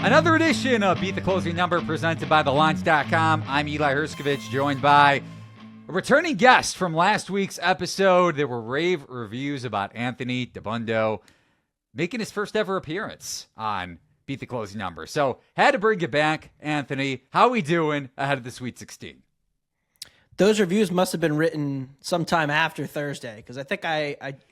Another edition of Beat the Closing Number presented by TheLines.com. I'm Eli Hershkovich, joined by a returning guest from last week's episode. There were rave reviews about Anthony Dabbundo making his first ever appearance on Beat the Closing Number. So had to bring you back, Anthony. How we doing ahead of the Sweet 16? Those reviews must have been written sometime after Thursday, because I think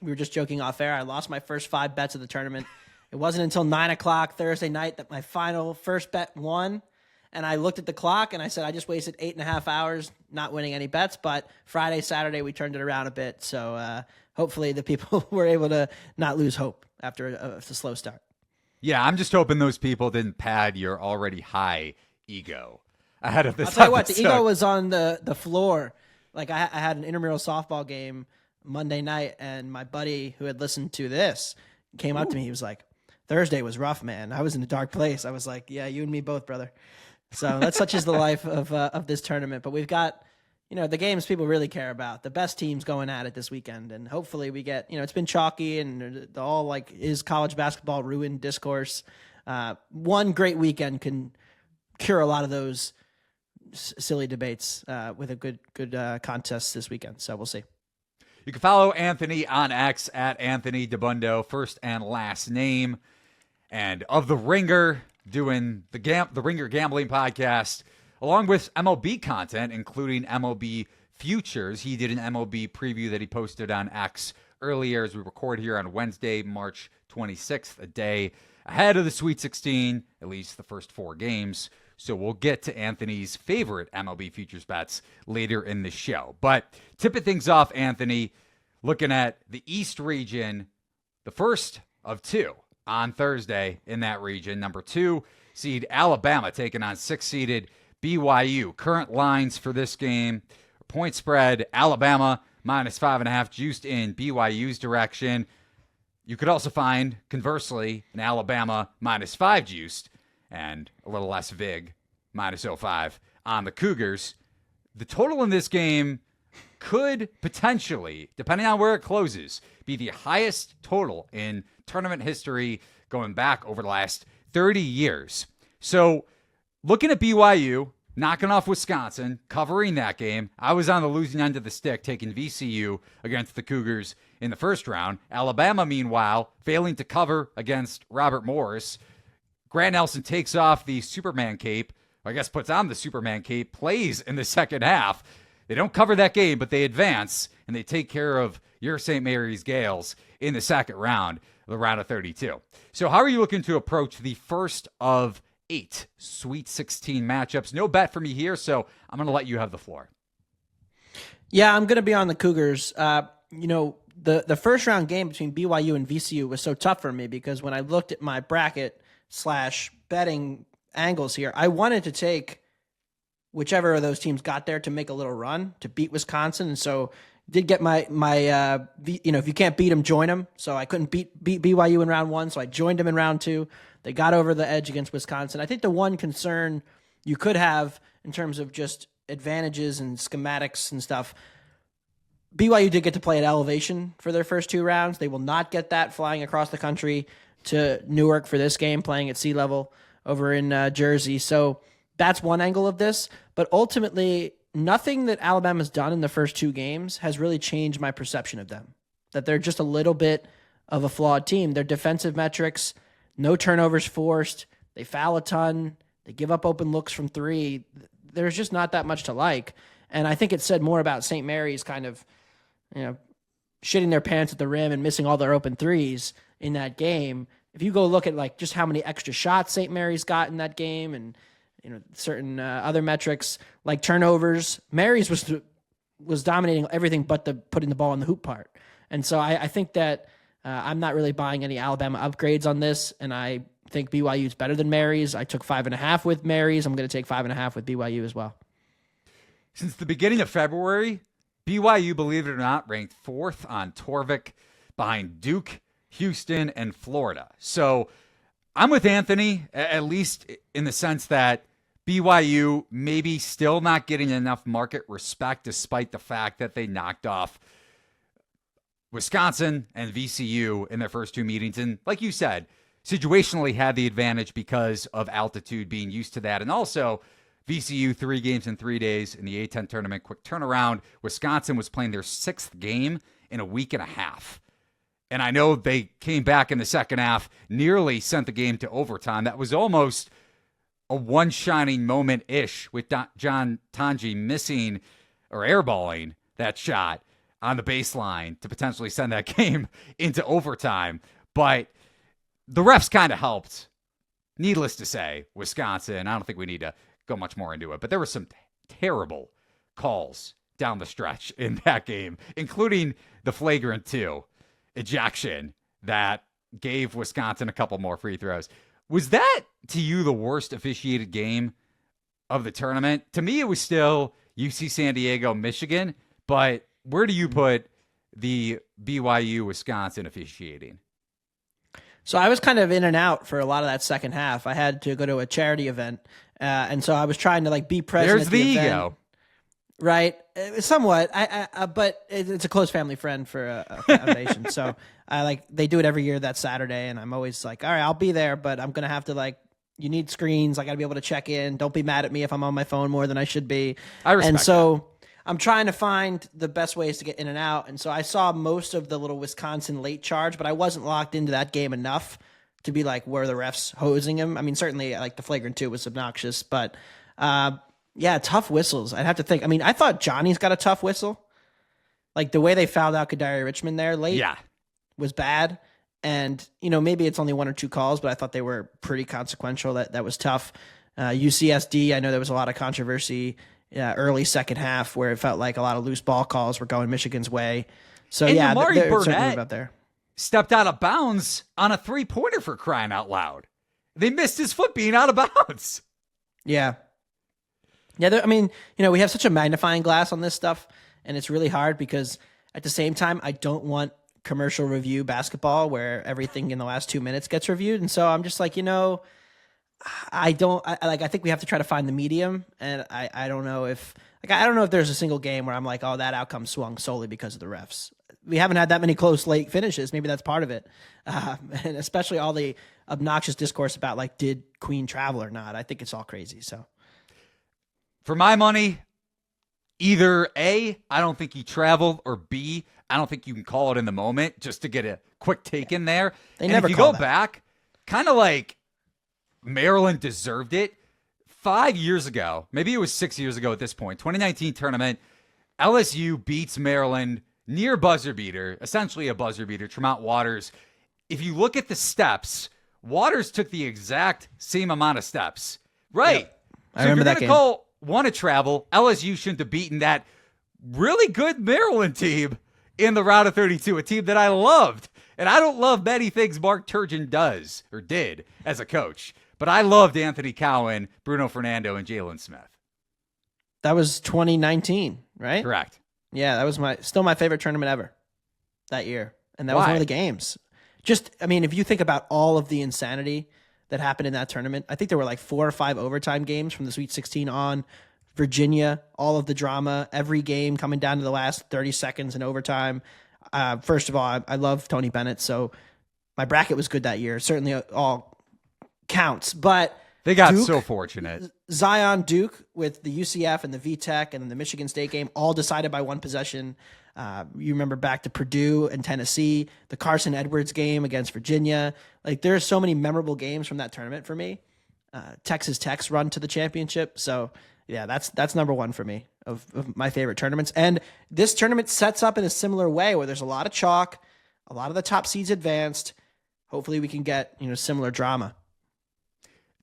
we were just joking off air. I lost my first 5 bets of the tournament. It wasn't until 9 o'clock Thursday night that my final first bet won. And I looked at the clock and I said, I just wasted 8.5 hours not winning any bets. But Friday, Saturday, we turned it around a bit. So hopefully the people were able to not lose hope after a slow start. Yeah, I'm just hoping those people didn't pad your already high ego ahead of this I'll tell you what, episode. the ego was on the floor. Like I had an intramural softball game Monday night, and my buddy who had listened to this came up to me. He was like, Thursday was rough, man. I was in a dark place. I was like, yeah, you and me both, brother. So that's such is the life of this tournament. But we've got, the games people really care about. The best teams going at it this weekend. And hopefully we get, it's been chalky and all is college basketball ruined discourse. One great weekend can cure a lot of those silly debates with a good contest this weekend. So we'll see. You can follow Anthony on X at Anthony Dabbundo, first and last name. And of The Ringer, doing the Ringer Gambling Podcast, along with MLB content, including MLB Futures. He did an MLB preview that he posted on X earlier as we record here on Wednesday, March 26th, a day ahead of the Sweet 16, at least the first 4 games. So we'll get to Anthony's favorite MLB Futures bets later in the show. But tipping things off, Anthony, looking at the East region, the first of 2 on Thursday in that region. Number 2 seed Alabama taking on 6-seeded BYU. Current lines for this game, point spread, Alabama minus 5.5 juiced in BYU's direction. You could also find, conversely, an Alabama minus 5 juiced and a little less vig, minus 0.5 on the Cougars. The total in this game could potentially, depending on where it closes, be the highest total in tournament history going back over the last 30 years. So looking at BYU, knocking off Wisconsin, covering that game, I was on the losing end of the stick taking VCU against the Cougars in the first round. Alabama, meanwhile, failing to cover against Robert Morris. Grant Nelson takes off the Superman cape, I guess puts on the Superman cape, plays in the second half. They don't cover that game, but they advance, and they take care of your St. Mary's Gales in the second round, the round of 32. So how are you looking to approach the first of 8 Sweet 16 matchups? No bet for me here, so I'm going to let you have the floor. Yeah, I'm going to be on the Cougars. The first round game between BYU and VCU was so tough for me because when I looked at my bracket / betting angles here, I wanted to take whichever of those teams got there to make a little run to beat Wisconsin. And so did get my if you can't beat them, join them. So I couldn't beat BYU in round 1. So I joined them in round 2. They got over the edge against Wisconsin. I think the one concern you could have in terms of just advantages and schematics and stuff, BYU did get to play at elevation for their first 2 rounds. They will not get that flying across the country to Newark for this game, playing at sea level over in Jersey. So that's one angle of this. But ultimately, nothing that Alabama's done in the first 2 games has really changed my perception of them. That they're just a little bit of a flawed team. Their defensive metrics, no turnovers forced. They foul a ton. They give up open looks from 3. There's just not that much to like. And I think it said more about St. Mary's kind of, shitting their pants at the rim and missing all their open threes in that game. If you go look at just how many extra shots St. Mary's got in that game and certain other metrics like turnovers, Mary's was dominating everything but the putting the ball in the hoop part. And so I think that I'm not really buying any Alabama upgrades on this, and I think BYU is better than Mary's. I took 5.5 with Mary's. I'm going to take 5.5 with BYU as well. Since the beginning of February, BYU, believe it or not, ranked 4th on Torvik behind Duke, Houston, and Florida. So I'm with Anthony, at least in the sense that BYU maybe still not getting enough market respect despite the fact that they knocked off Wisconsin and VCU in their first 2 meetings. And like you said, situationally had the advantage because of altitude, being used to that. And also, VCU 3 games in 3 days in the A10 tournament, quick turnaround. Wisconsin was playing their 6th game in a week and a half. And I know they came back in the second half, nearly sent the game to overtime. That was almost a one shining moment-ish with John Tanji missing or airballing that shot on the baseline to potentially send that game into overtime. But the refs kind of helped. Needless to say, Wisconsin, I don't think we need to go much more into it, but there were some terrible calls down the stretch in that game, including the flagrant 2 ejection that gave Wisconsin a couple more free throws. Was that, to you, the worst officiated game of the tournament? To me, it was still UC San Diego, Michigan, but where do you put the BYU-Wisconsin officiating? So I was kind of in and out for a lot of that second half. I had to go to a charity event, and so I was trying to like be present. There's at the event. ego. Right, somewhat. But it's a close family friend for a foundation, so they do it every year that Saturday, and I'm always like, all right, I'll be there, but I'm gonna have to you need screens. I got to be able to check in. Don't be mad at me if I'm on my phone more than I should be. I respect and so I'm trying to find the best ways to get in and out, and so I saw most of the little Wisconsin late charge, but I wasn't locked into that game enough to be like, were the refs hosing him? I mean, certainly the flagrant 2 was obnoxious, but. Yeah, tough whistles. I'd have to think. I mean, I thought Johnny's got a tough whistle. Like the way they fouled out Kadari Richmond there late was bad. And, maybe it's only 1 or 2 calls, but I thought they were pretty consequential. That was tough. UCSD, I know there was a lot of controversy early second half where it felt like a lot of loose ball calls were going Michigan's way. So, and yeah, Amari there's Burnett about there. Stepped out of bounds on a 3-pointer for crying out loud. They missed his foot being out of bounds. Yeah. Yeah, I mean, we have such a magnifying glass on this stuff, and it's really hard because at the same time, I don't want commercial review basketball where everything in the last 2 minutes gets reviewed. And so I'm just like, I think we have to try to find the medium. And I don't know if there's a single game where I'm like, oh, that outcome swung solely because of the refs. We haven't had that many close late finishes. Maybe that's part of it. And especially all the obnoxious discourse about did Queen travel or not? I think it's all crazy. So. For my money, either A, I don't think he traveled, or B, I don't think you can call it in the moment just to get a quick take in there. They and never if you call go that. back, kind of like Maryland deserved it. 5 years ago, maybe it was 6 years ago at this point, 2019 tournament, LSU beats Maryland near buzzer beater, essentially a buzzer beater, Tremont Waters. If you look at the steps, Waters took the exact same amount of steps. Right. Yep. I remember that game. Call one a travel, LSU shouldn't have beaten that really good Maryland team in the round of 32, a team that I loved. And I don't love many things Mark Turgeon does or did as a coach, but I loved Anthony Cowan, Bruno Fernando, and Jalen Smith. That was 2019, right? Correct. Yeah, that was still my favorite tournament ever that year. And that was one of the games. If you think about all of the insanity that happened in that tournament, I think there were 4 or 5 overtime games from the Sweet 16 on. Virginia, all of the drama, every game coming down to the last 30 seconds in overtime. First of all, I love Tony Bennett, so my bracket was good that year. Certainly all counts, but they got so fortunate. Zion Duke with the UCF and the VTech and the Michigan State game, all decided by 1 possession. You remember back to Purdue and Tennessee, the Carson Edwards game against Virginia. There are so many memorable games from that tournament for me. Texas Tech's run to the championship. So yeah, that's number 1 for me of my favorite tournaments. And this tournament sets up in a similar way where there's a lot of chalk, a lot of the top seeds advanced. Hopefully we can get, similar drama.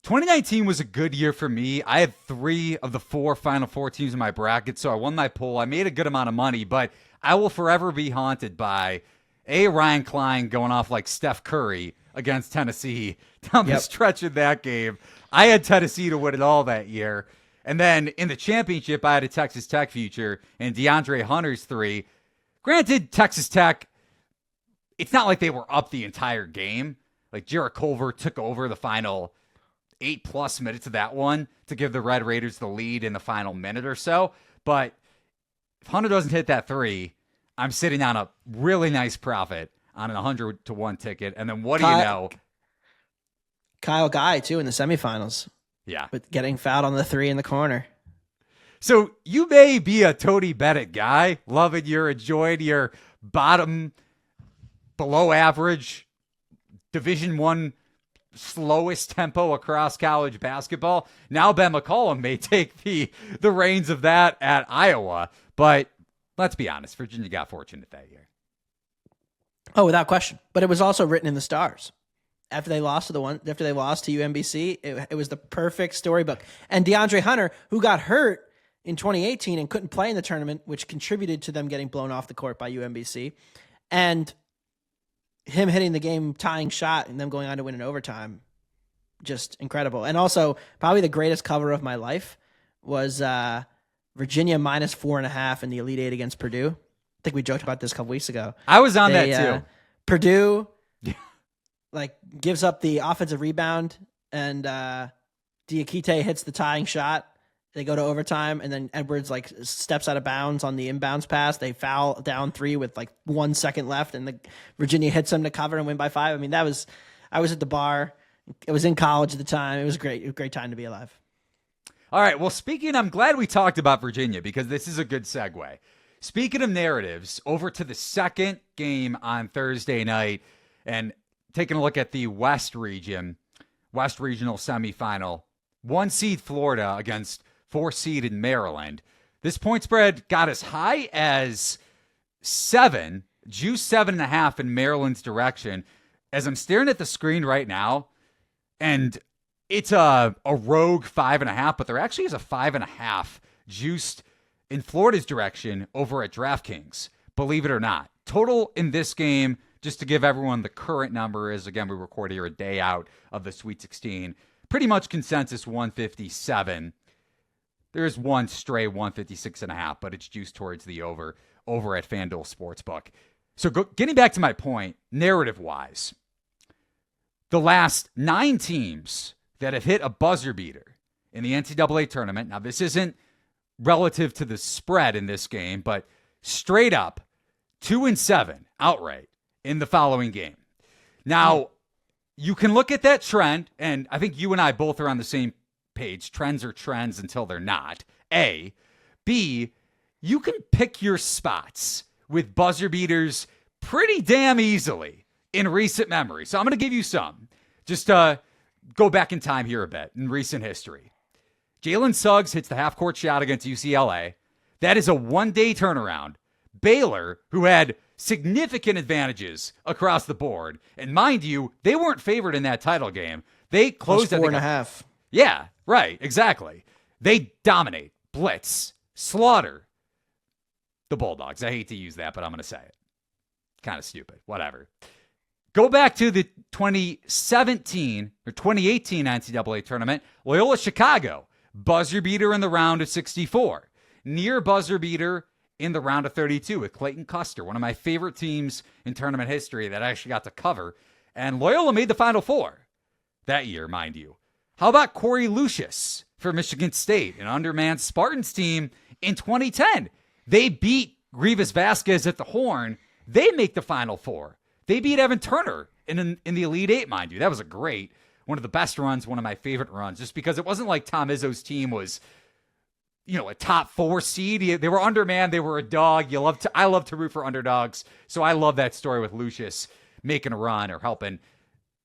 2019 was a good year for me. I had 3 of the 4 Final Four teams in my bracket, so I won my poll. I made a good amount of money, but I will forever be haunted by Ryan Klein going off like Steph Curry against Tennessee down the stretch of that game. I had Tennessee to win it all that year. And then in the championship, I had a Texas Tech future and DeAndre Hunter's 3. Granted, Texas Tech, it's not like they were up the entire game. Jarrett Culver took over the final 8+ minutes of that one to give the Red Raiders the lead in the final minute or so. But if Hunter doesn't hit that 3, I'm sitting on a really nice profit on an 100-1 ticket. And then what do you know? Kyle Guy, too, in the semifinals. Yeah. With getting fouled on the 3 in the corner. So you may be a Tony Bennett guy, loving enjoying your bottom, below average, Division I slowest tempo across college basketball. Now Ben McCollum may take the reins of that at Iowa. But let's be honest, Virginia got fortunate that year. Oh, without question. But it was also written in the stars. After they lost to UMBC, it was the perfect storybook. And DeAndre Hunter, who got hurt in 2018 and couldn't play in the tournament, which contributed to them getting blown off the court by UMBC, and him hitting the game-tying shot and them going on to win in overtime, just incredible. And also, probably the greatest cover of my life was Virginia minus 4.5 in the Elite Eight against Purdue. I think we joked about this a couple weeks ago. I was on that too. Purdue gives up the offensive rebound, and Diakite hits the tying shot. They go to overtime, and then Edwards steps out of bounds on the inbounds pass. They foul down 3 with 1 second left, and Virginia hits them to cover and win by 5. I mean, I was at the bar. It was in college at the time. It was great. It was a great time to be alive. All right. Well, I'm glad we talked about Virginia because this is a good segue. Speaking of narratives, over to the second game on Thursday night, and taking a look at the West Regional semifinal. 1 seed Florida against 4 seed in Maryland. This point spread got as high as 7, juice 7.5 in Maryland's direction. As I'm staring at the screen right now, and it's a rogue 5.5, but there actually is a 5.5 juiced in Florida's direction over at DraftKings, believe it or not. Total in this game, just to give everyone the current number, is, again, we record here a day out of the Sweet 16. Pretty much consensus 157. There's one stray 156.5, but it's juiced towards the over at FanDuel Sportsbook. So getting back to my point, narrative-wise, the last 9 teams that have hit a buzzer beater in the NCAA tournament, now this isn't relative to the spread in this game, but straight up 2-7 outright in the following game. Now, you can look at that trend, and I think you and I both are on the same page. Trends are trends until they're not. A. B, you can pick your spots with buzzer beaters pretty damn easily in recent memory. So I'm going to give you some. Just go back in time here a bit in recent history. Jalen Suggs hits the half-court shot against UCLA. That is a one-day turnaround. Baylor, who had significant advantages across the board, and mind you, they weren't favored in that title game. They closed at 4.5. Yeah, right, exactly. They dominate, blitz, slaughter the Bulldogs. I hate to use that, but I'm going to say it. Kind of stupid. Whatever. Go back to the 2017 or 2018 NCAA tournament. Loyola Chicago, buzzer beater in the round of 64. Near buzzer beater in the round of 32 with Clayton Custer, one of my favorite teams in tournament history that I actually got to cover. And Loyola made the Final Four that year, mind you. How about Corey Lucius for Michigan State, an undermanned Spartans team in 2010? They beat Grievous Vasquez at the Horn. They make the Final Four. They beat Evan Turner in the Elite Eight, mind you. That was one of the best runs, one of my favorite runs, just because it wasn't like Tom Izzo's team was, a top 4 seed. They were undermanned. They were a dog. I love to root for underdogs. So I love that story with Lucius making a run or helping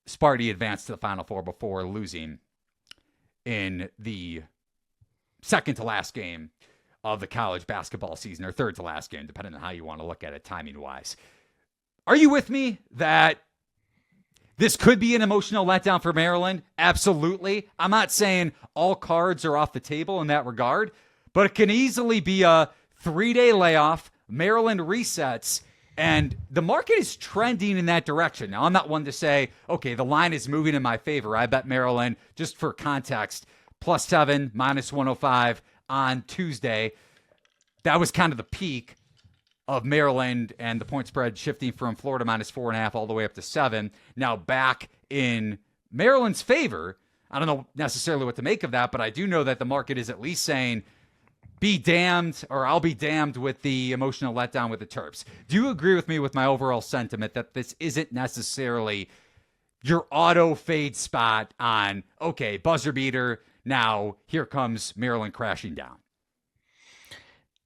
Sparty advance to the Final Four before losing in the second to last game of the college basketball season, or third to last game, depending on how you want to look at it timing-wise. Are you with me that this could be an emotional letdown for Maryland? Absolutely. I'm not saying all cards are off the table in that regard, but it can easily be a 3-day layoff. Maryland resets, and the market is trending in that direction. Now, I'm not one to say, okay, the line is moving in my favor. I bet Maryland, just for context, +7, -105 on Tuesday. That was kind of the peak of Maryland and the point spread shifting from Florida -4.5 all the way up to 7. Now back in Maryland's favor. I don't know necessarily what to make of that, but I do know that the market is at least saying, be damned, or I'll be damned with the emotional letdown with the Terps. Do you agree with me with my overall sentiment that this isn't necessarily your auto fade spot on, okay, buzzer beater. Now here comes Maryland crashing down.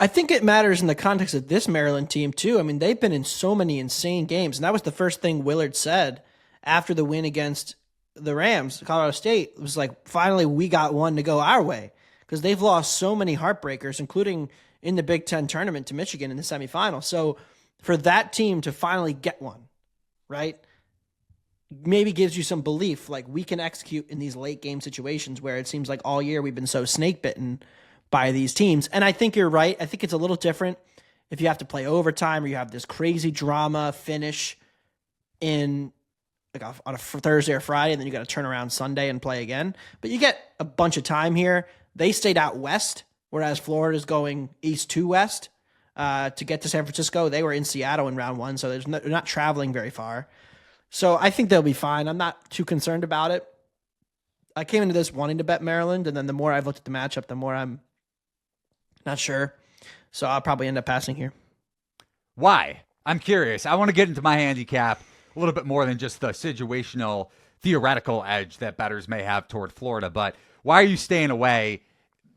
I think it matters in the context of this Maryland team, too. I mean, they've been in so many insane games. And that was the first thing Willard said after the win against the Rams, Colorado State. It was like, finally, we got one to go our way. Because they've lost so many heartbreakers, including in the Big Ten tournament to Michigan in the semifinal. So for that team to finally get one, right, maybe gives you some belief. Like, we can execute in these late game situations where it seems like all year we've been so snake bitten by these teams. And I think you're right. I think it's a little different if you have to play overtime or you have this crazy drama finish in like on a Thursday or Friday, and then you got to turn around Sunday and play again. But you get a bunch of time here. They stayed out west, whereas Florida's going east to west to get to San Francisco. They were in Seattle in round one, so they're not traveling very far. So I think they'll be fine. I'm not too concerned about it. I came into this wanting to bet Maryland, and then the more I've looked at the matchup, the more I'm not sure. So I'll probably end up passing here. Why? I'm curious. I want to get into my handicap a little bit more than just the situational, theoretical edge that bettors may have toward Florida. But why are you staying away,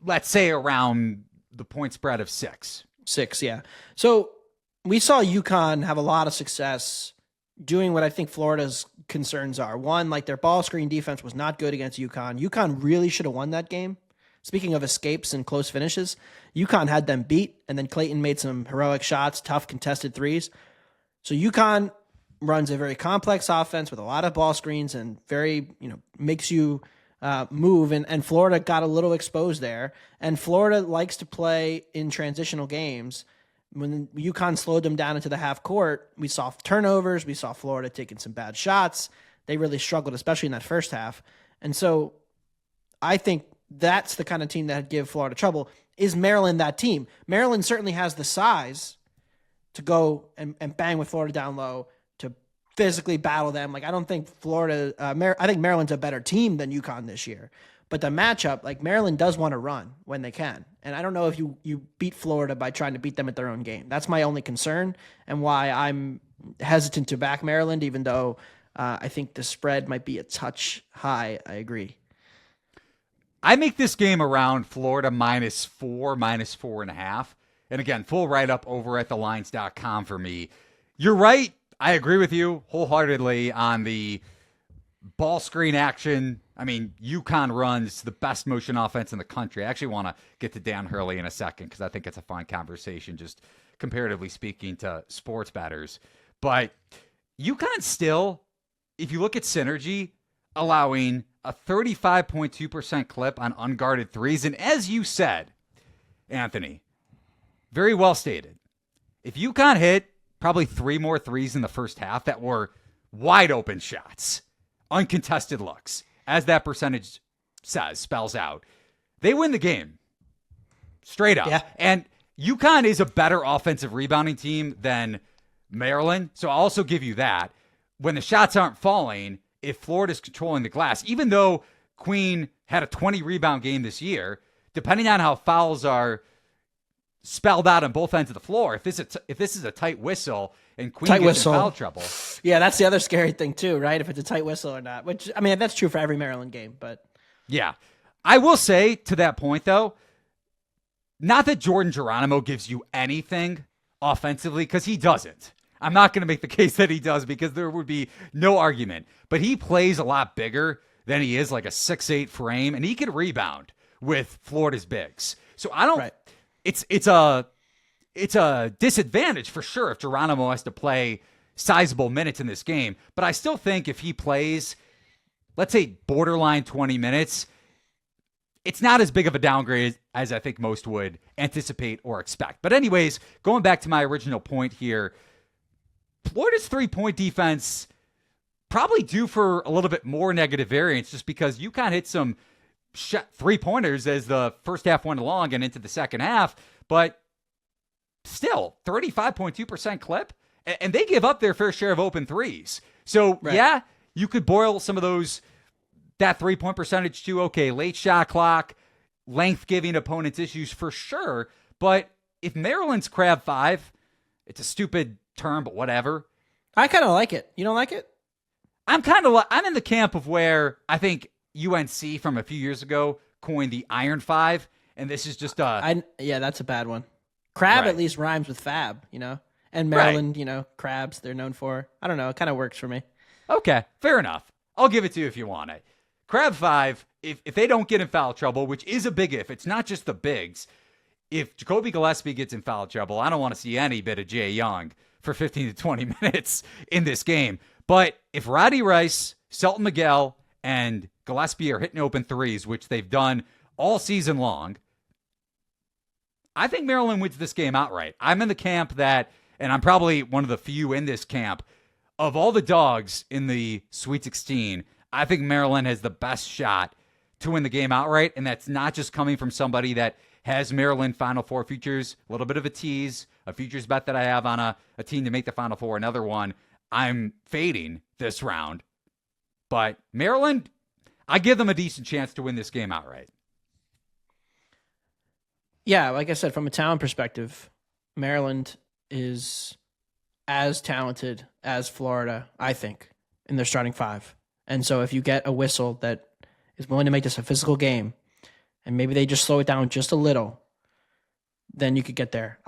let's say, around the point spread of 6? 6, yeah. So we saw UConn have a lot of success doing what I think Florida's concerns are. One, like their ball screen defense was not good against UConn. UConn really should have won that game. Speaking of escapes and close finishes, UConn had them beat, and then Clayton made some heroic shots, tough contested threes. So UConn runs a very complex offense with a lot of ball screens and very, makes you move. And Florida got a little exposed there. And Florida likes to play in transitional games. When UConn slowed them down into the half court, we saw turnovers. We saw Florida taking some bad shots. They really struggled, especially in that first half. And so I think that's the kind of team that give Florida trouble. Is Maryland that team? Maryland certainly has the size to go and bang with Florida down low, to physically battle them. Like, I don't think I think Maryland's a better team than UConn this year. But the matchup, like, Maryland does want to run when they can. And I don't know if you beat Florida by trying to beat them at their own game. That's my only concern and why I'm hesitant to back Maryland, even though I think the spread might be a touch high. I agree. I make this game around Florida -4, -4.5. And again, full write-up over at thelines.com for me. You're right. I agree with you wholeheartedly on the ball screen action. I mean, UConn runs the best motion offense in the country. I actually want to get to Dan Hurley in a second because I think it's a fun conversation, just comparatively speaking to sports bettors. But UConn still, if you look at synergy, allowing a 35.2% clip on unguarded threes. And as you said, Anthony, very well stated. If UConn hit probably 3 more threes in the first half that were wide open shots, uncontested looks, as that percentage spells out, they win the game. Straight up. Yeah. And UConn is a better offensive rebounding team than Maryland. So I'll also give you that. When the shots aren't falling, if Florida's controlling the glass, even though Queen had a 20 rebound game this year, depending on how fouls are spelled out on both ends of the floor, if this is a tight whistle and Queen gets in foul trouble. Yeah, that's the other scary thing too, right? If it's a tight whistle or not, which, I mean, that's true for every Maryland game, but. Yeah. I will say to that point though, not that Jordan Geronimo gives you anything offensively, because he doesn't. I'm not going to make the case that he does because there would be no argument. But he plays a lot bigger than he is, like a 6'8" frame, and he can rebound with Florida's bigs. So I don't. Right. It's a disadvantage for sure if Geronimo has to play sizable minutes in this game. But I still think if he plays, let's say, borderline 20 minutes, it's not as big of a downgrade as I think most would anticipate or expect. But anyways, going back to my original point here, Florida's 3-point defense probably due for a little bit more negative variance just because UConn hit some 3-pointers as the first half went along and into the second half. But still, 35.2% clip. And they give up their fair share of open threes. So, right. Yeah, you could boil some of that 3-point percentage to, okay, late shot clock, length giving opponents issues for sure. But if Maryland's crab 5, it's a stupid term, but whatever. I kind of like it. You don't like it? I'm in the camp of where I think UNC from a few years ago coined the Iron Five, and this is just yeah, that's a bad one. Crab Right. at least rhymes with fab, and Maryland, crabs they're known for. I don't know, it kind of works for me. Okay, fair enough. I'll give it to you if you want it. Crab 5, if they don't get in foul trouble, which is a big if, it's not just the bigs. If Jacoby Gillespie gets in foul trouble, I don't want to see any bit of Jay Young for 15 to 20 minutes in this game. But if Roddy Rice, Selton Miguel, and Gillespie are hitting open threes, which they've done all season long, I think Maryland wins this game outright. I'm in the camp that, and I'm probably one of the few in this camp, of all the dogs in the Sweet 16, I think Maryland has the best shot to win the game outright, and that's not just coming from somebody that has Maryland Final Four futures, a little bit of a tease, a futures bet that I have on a team to make the Final Four, another one I'm fading this round. But Maryland, I give them a decent chance to win this game outright. Yeah, like I said, from a talent perspective, Maryland is as talented as Florida, I think, in their starting five. And so if you get a whistle that is willing to make this a physical game, and maybe they just slow it down just a little, then you could get there.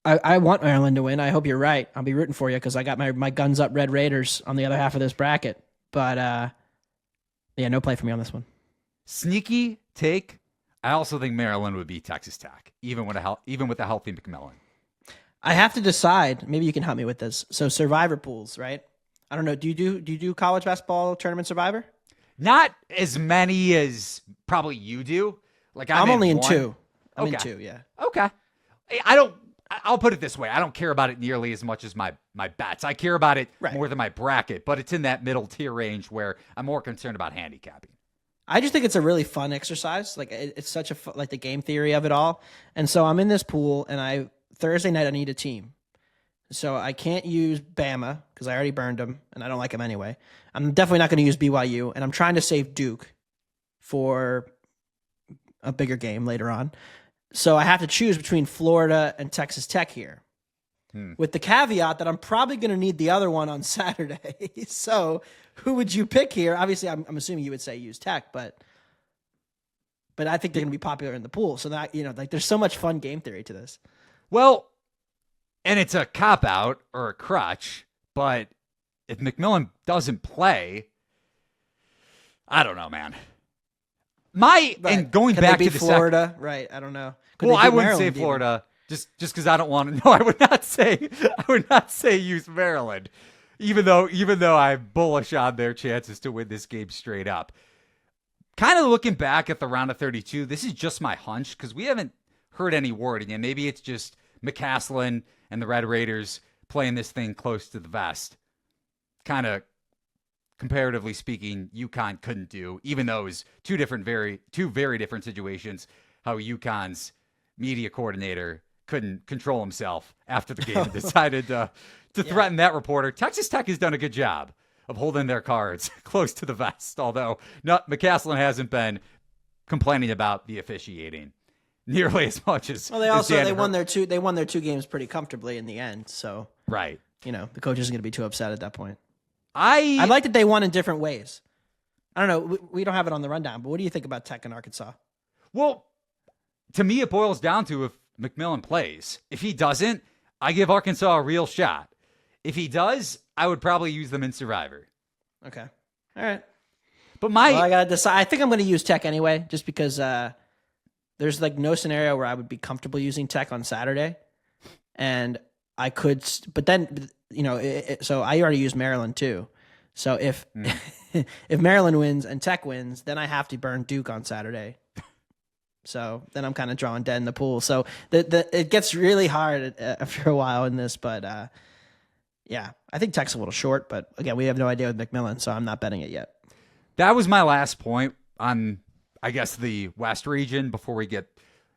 I want Maryland to win. I hope you're right. I'll be rooting for you because I got my guns up Red Raiders on the other half of this bracket. But, yeah, no play for me on this one. Sneaky take. I also think Maryland would beat Texas Tech, even with a healthy McMillan. I have to decide. Maybe you can help me with this. So survivor pools, right? I don't know. Do you do college basketball tournament survivor? Not as many as probably you do. Like I'm only in one. two. I'm Okay. in two. Yeah. Okay. I'll put it this way. I don't care about it nearly as much as my bets. I care about it more than my bracket, but it's in that middle tier range where I'm more concerned about handicapping. I just think it's a really fun exercise. Like it's such like the game theory of it all. And so I'm in this pool, and Thursday night I need a team. So I can't use Bama because I already burned them, and I don't like them anyway. I'm definitely not going to use BYU, and I'm trying to save Duke for a bigger game later on. So I have to choose between Florida and Texas Tech here, with the caveat that I'm probably going to need the other one on Saturday. So who would you pick here? Obviously, I'm assuming you would say use Tech, but I think they're going to be popular in the pool. So that there's so much fun game theory to this. Well, and it's a cop-out or a crutch, but if McMillan doesn't play, I don't know, man. And going back to the Florida, right? I don't know. Well, I wouldn't say Florida just because I don't want to. No, I would not say use Maryland, even though I'm bullish on their chances to win this game straight up. Kind of looking back at the round of 32, this is just my hunch because we haven't heard any wording, and maybe it's just McCaslin and the Red Raiders playing this thing close to the vest. Kind of, comparatively speaking, UConn couldn't do, even though it was two very different situations, how UConn's media coordinator couldn't control himself after the game and decided to threaten that reporter. Texas Tech has done a good job of holding their cards close to the vest, although McCaslin hasn't been complaining about the officiating nearly as much as. Well, they won their two games pretty comfortably in the end. So right, the coach isn't going to be too upset at that point. I like that they won in different ways. I don't know. We don't have it on the rundown, but what do you think about Tech and Arkansas? Well, to me, it boils down to if McMillan plays. If he doesn't, I give Arkansas a real shot. If he does, I would probably use them in Survivor. Okay. All right. But I got to decide. I think I'm going to use Tech anyway, just because there's no scenario where I would be comfortable using Tech on Saturday. And I could, but then, so I already used Maryland too. So if Maryland wins and Tech wins, then I have to burn Duke on Saturday. So then I'm kind of drawing dead in the pool. So it gets really hard after a while in this, but yeah, I think Tech's a little short, but again, we have no idea with McMillan, so I'm not betting it yet. That was my last point on, I guess, the West region before we get,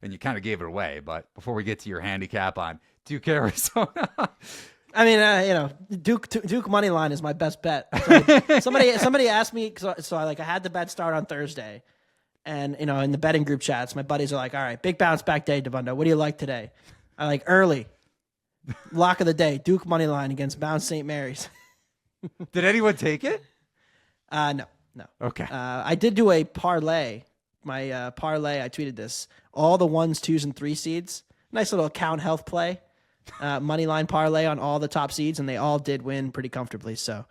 and you kind of gave it away, but before we get to your handicap on Duke, Arizona. I mean, Duke money line is my best bet. So somebody asked me, so I had the bet start on Thursday. And, in the betting group chats, my buddies are like, all right, big bounce back day, Dabbundo. What do you like today? I like early. Lock of the day, Duke money line against Bounce St. Mary's. Did anyone take it? No. Okay. I did do a parlay. My parlay, I tweeted this. All the 1s, 2s, and 3 seeds. Nice little account health play. Money line parlay on all the top seeds, and they all did win pretty comfortably. So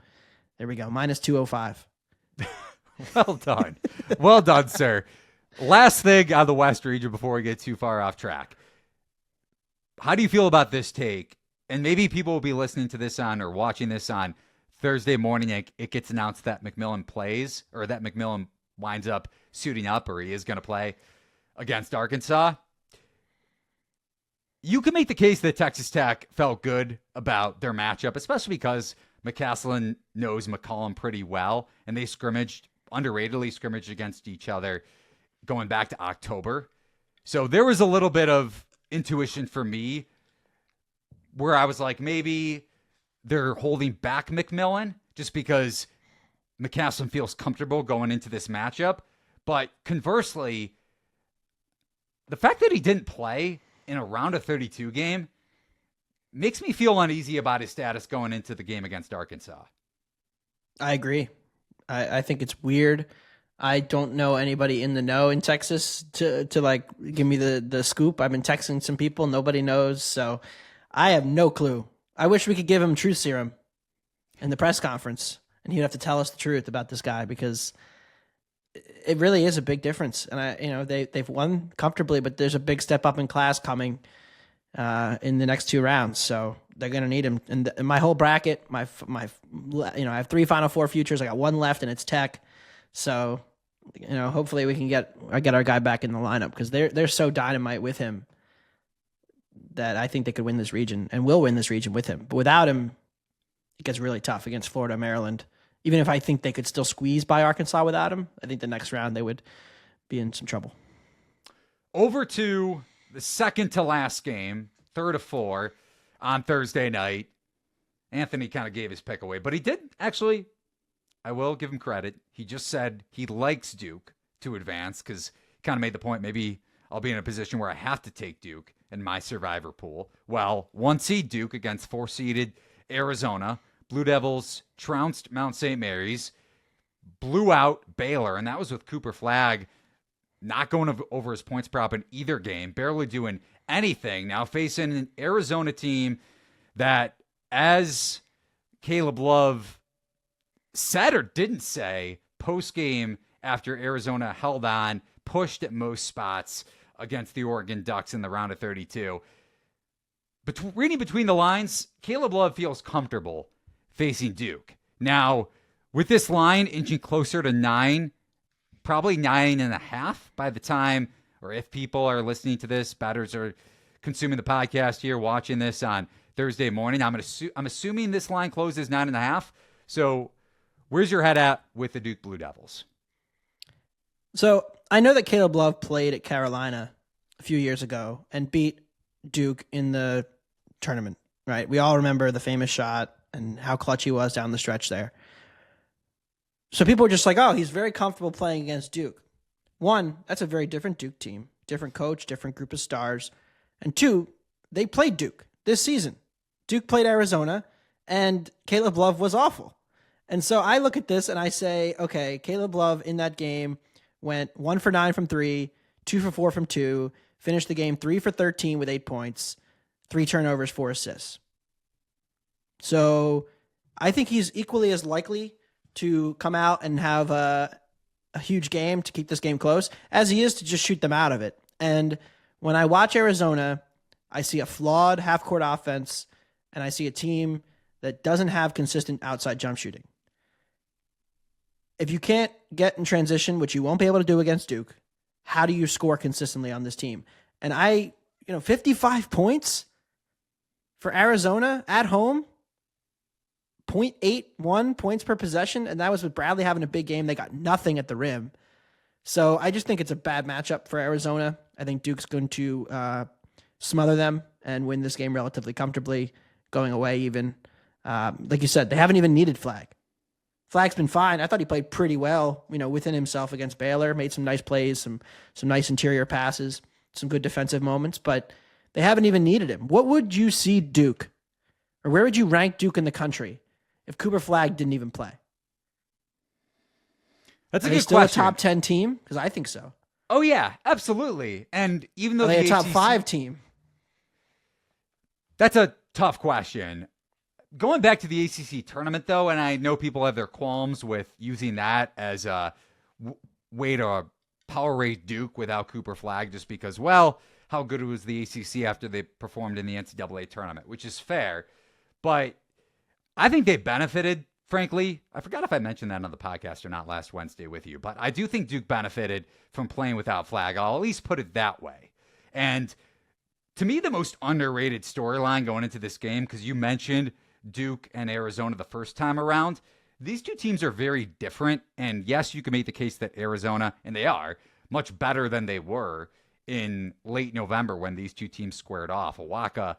there we go. Minus 205. Well done. Well done, sir. Last thing on the West region before we get too far off track. How do you feel about this take? And maybe people will be listening to this on or watching this on Thursday morning. It gets announced that McMillan plays, or that McMillan winds up suiting up, or he is going to play against Arkansas. You can make the case that Texas Tech felt good about their matchup, especially because McCaslin knows McCollum pretty well, and they underratedly scrimmaged against each other going back to October. So there was a little bit of intuition for me where I was like, maybe they're holding back McMillan just because McCaslin feels comfortable going into this matchup. But conversely, the fact that he didn't play in a round of 32 game makes me feel uneasy about his status going into the game against Arkansas. I agree. I think it's weird. I don't know anybody in the know in Texas to like give me the scoop. I've been texting some people. Nobody knows. So I have no clue. I wish we could give him truth serum in the press conference and he'd have to tell us the truth about this guy because it really is a big difference. And they've won comfortably, but there's a big step up in class coming in the next 2 rounds. So they're going to need him. And my whole bracket, I have 3 Final Four futures. I got 1 left and it's Tech. So, hopefully we can get our guy back in the lineup because they're so dynamite with him that I think they could win this region and will win this region with him. But without him, it gets really tough against Florida, Maryland. Even if I think they could still squeeze by Arkansas without him, I think the next round they would be in some trouble. Over to the second to last game, 3rd of 4 on Thursday night. Anthony kind of gave his pick away, but he did actually, I will give him credit. He just said he likes Duke to advance because he kind of made the point, maybe I'll be in a position where I have to take Duke in my survivor pool. Well, 1 seed Duke against 4-seeded Arizona. Blue Devils trounced Mount St. Mary's, blew out Baylor, and that was with Cooper Flagg not going over his points prop in either game, barely doing anything. Now facing an Arizona team that, as Caleb Love said or didn't say post-game after Arizona held on, pushed at most spots against the Oregon Ducks in the round of 32. But reading between the lines, Caleb Love feels comfortable facing Duke. Now, with this line inching closer to 9, probably 9.5 by the time, or if people are listening to this, batters are consuming the podcast here, watching this on Thursday morning. I'm assuming this line closes 9.5. So where's your head at with the Duke Blue Devils? So I know that Caleb Love played at Carolina a few years ago and beat Duke in the tournament, right? We all remember the famous shot and how clutch he was down the stretch there. So people were just like, oh, he's very comfortable playing against Duke. 1, that's a very different Duke team, different coach, different group of stars. And 2, they played Duke this season. Duke played Arizona, and Caleb Love was awful. And so I look at this and I say, okay, Caleb Love in that game went 1 for 9 from 3, 2 for 4 from 2, finished the game 3 for 13 with 8 points, 3 turnovers, 4 assists. So I think he's equally as likely to come out and have a huge game to keep this game close as he is to just shoot them out of it. And when I watch Arizona, I see a flawed half-court offense, and I see a team that doesn't have consistent outside jump shooting. If you can't get in transition, which you won't be able to do against Duke, how do you score consistently on this team? And 55 points for Arizona at home, 0.81 points per possession, and that was with Bradley having a big game. They got nothing at the rim. So I just think it's a bad matchup for Arizona. I think Duke's going to smother them and win this game relatively comfortably, going away even. Like you said, they haven't even needed Flagg. Flagg's been fine. I thought he played pretty well, within himself against Baylor, made some nice plays, some nice interior passes, some good defensive moments, but they haven't even needed him. What would you see Duke, or where would you rank Duke in the country if Cooper Flagg didn't even play? That's Are a they good still question. a top 10 team? Because I think so. Oh, yeah, absolutely. And even though Are they a the top ACC 5 team? That's a tough question. Going back to the ACC tournament, though, and I know people have their qualms with using that as a way to power rate Duke without Cooper Flagg just because, well, how good was the ACC after they performed in the NCAA tournament, which is fair. But I think they benefited, frankly. I forgot if I mentioned that on the podcast or not last Wednesday with you, but I do think Duke benefited from playing without Flagg. I'll at least put it that way. And to me, the most underrated storyline going into this game, because you mentioned Duke and Arizona the first time around, these two teams are very different. And yes, you can make the case that Arizona, and they are, much better than they were in late November when these two teams squared off. Awaka,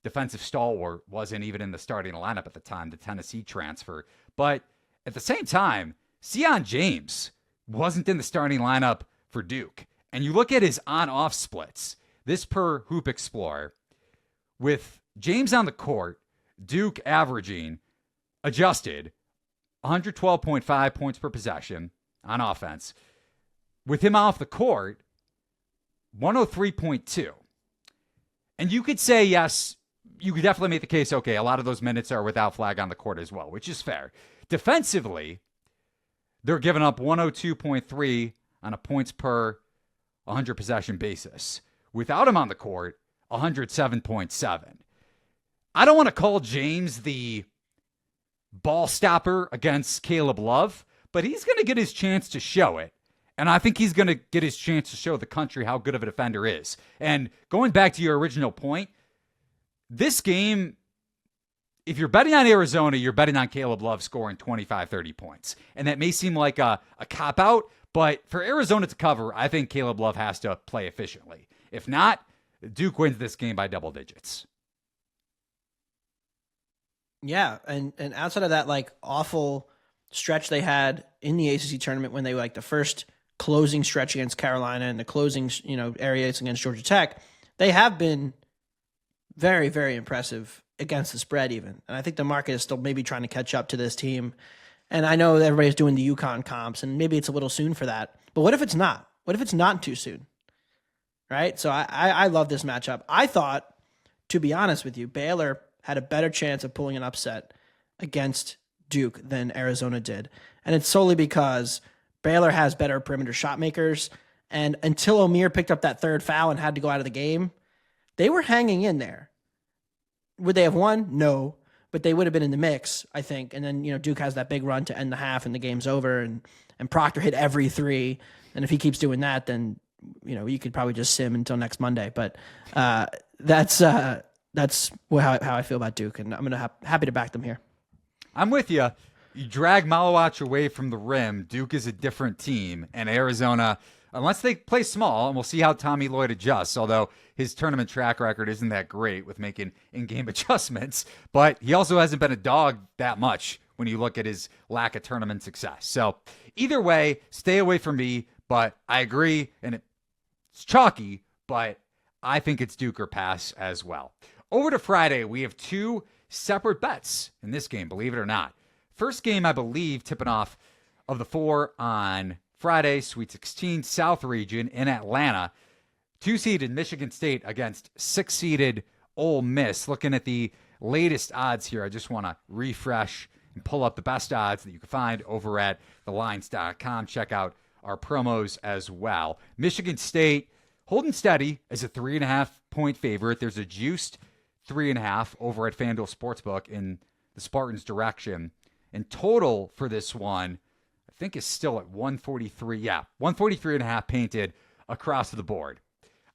defensive stalwart, wasn't even in the starting lineup at the time, the Tennessee transfer. But at the same time, Sion James wasn't in the starting lineup for Duke. And you look at his on-off splits, this per Hoop Explorer, with James on the court, Duke averaging, adjusted, 112.5 points per possession on offense. With him off the court, 103.2. And you could say, yes, you could definitely make the case, okay, a lot of those minutes are without Flagg on the court as well, which is fair. Defensively, they're giving up 102.3 on a points per 100 possession basis. Without him on the court, 107.7. I don't want to call James the ball stopper against Caleb Love, but he's going to get his chance to show it. And I think he's going to get his chance to show the country how good of a defender is. And going back to your original point, this game, if you're betting on Arizona, you're betting on Caleb Love scoring 25, 30 points. And that may seem like a cop-out, but for Arizona to cover, I think Caleb Love has to play efficiently. If not, Duke wins this game by double digits. Yeah, and outside of that, like, awful stretch they had in the ACC tournament when they were like the first closing stretch against Carolina and the closing, areas against Georgia Tech, they have been very, very impressive against the spread even. And I think the market is still maybe trying to catch up to this team. And I know everybody's doing the UConn comps, and maybe it's a little soon for that. But what if it's not? What if it's not too soon? Right? So I love this matchup. I thought, to be honest with you, Baylor had a better chance of pulling an upset against Duke than Arizona did. And it's solely because Baylor has better perimeter shot makers. And until O'Meara picked up that third foul and had to go out of the game, they were hanging in there. Would they have won? No. But they would have been in the mix, I think. And then, Duke has that big run to end the half and the game's over. And Proctor hit every three. And if he keeps doing that, then, you could probably just sim until next Monday. But that's how I feel about Duke. And I'm happy to back them here. I'm with you. You drag Malawach away from the rim. Duke is a different team. And Arizona, unless they play small, and we'll see how Tommy Lloyd adjusts, although his tournament track record isn't that great with making in-game adjustments. But he also hasn't been a dog that much when you look at his lack of tournament success. So either way, stay away from me. But I agree, and it's chalky, but I think it's Duke or pass as well. Over to Friday, we have two separate bets in this game, believe it or not. First game, I believe, tipping off of the 4 on Friday, Sweet 16, South Region in Atlanta. 2-seeded Michigan State against 6-seeded Ole Miss. Looking at the latest odds here, I just want to refresh and pull up the best odds that you can find over at thelines.com. Check out our promos as well. Michigan State holding steady as a 3.5-point favorite. There's a juiced 3.5 over at FanDuel Sportsbook in the Spartans' direction. And total for this one, I think, is still at 143. Yeah, 143.5 painted across the board.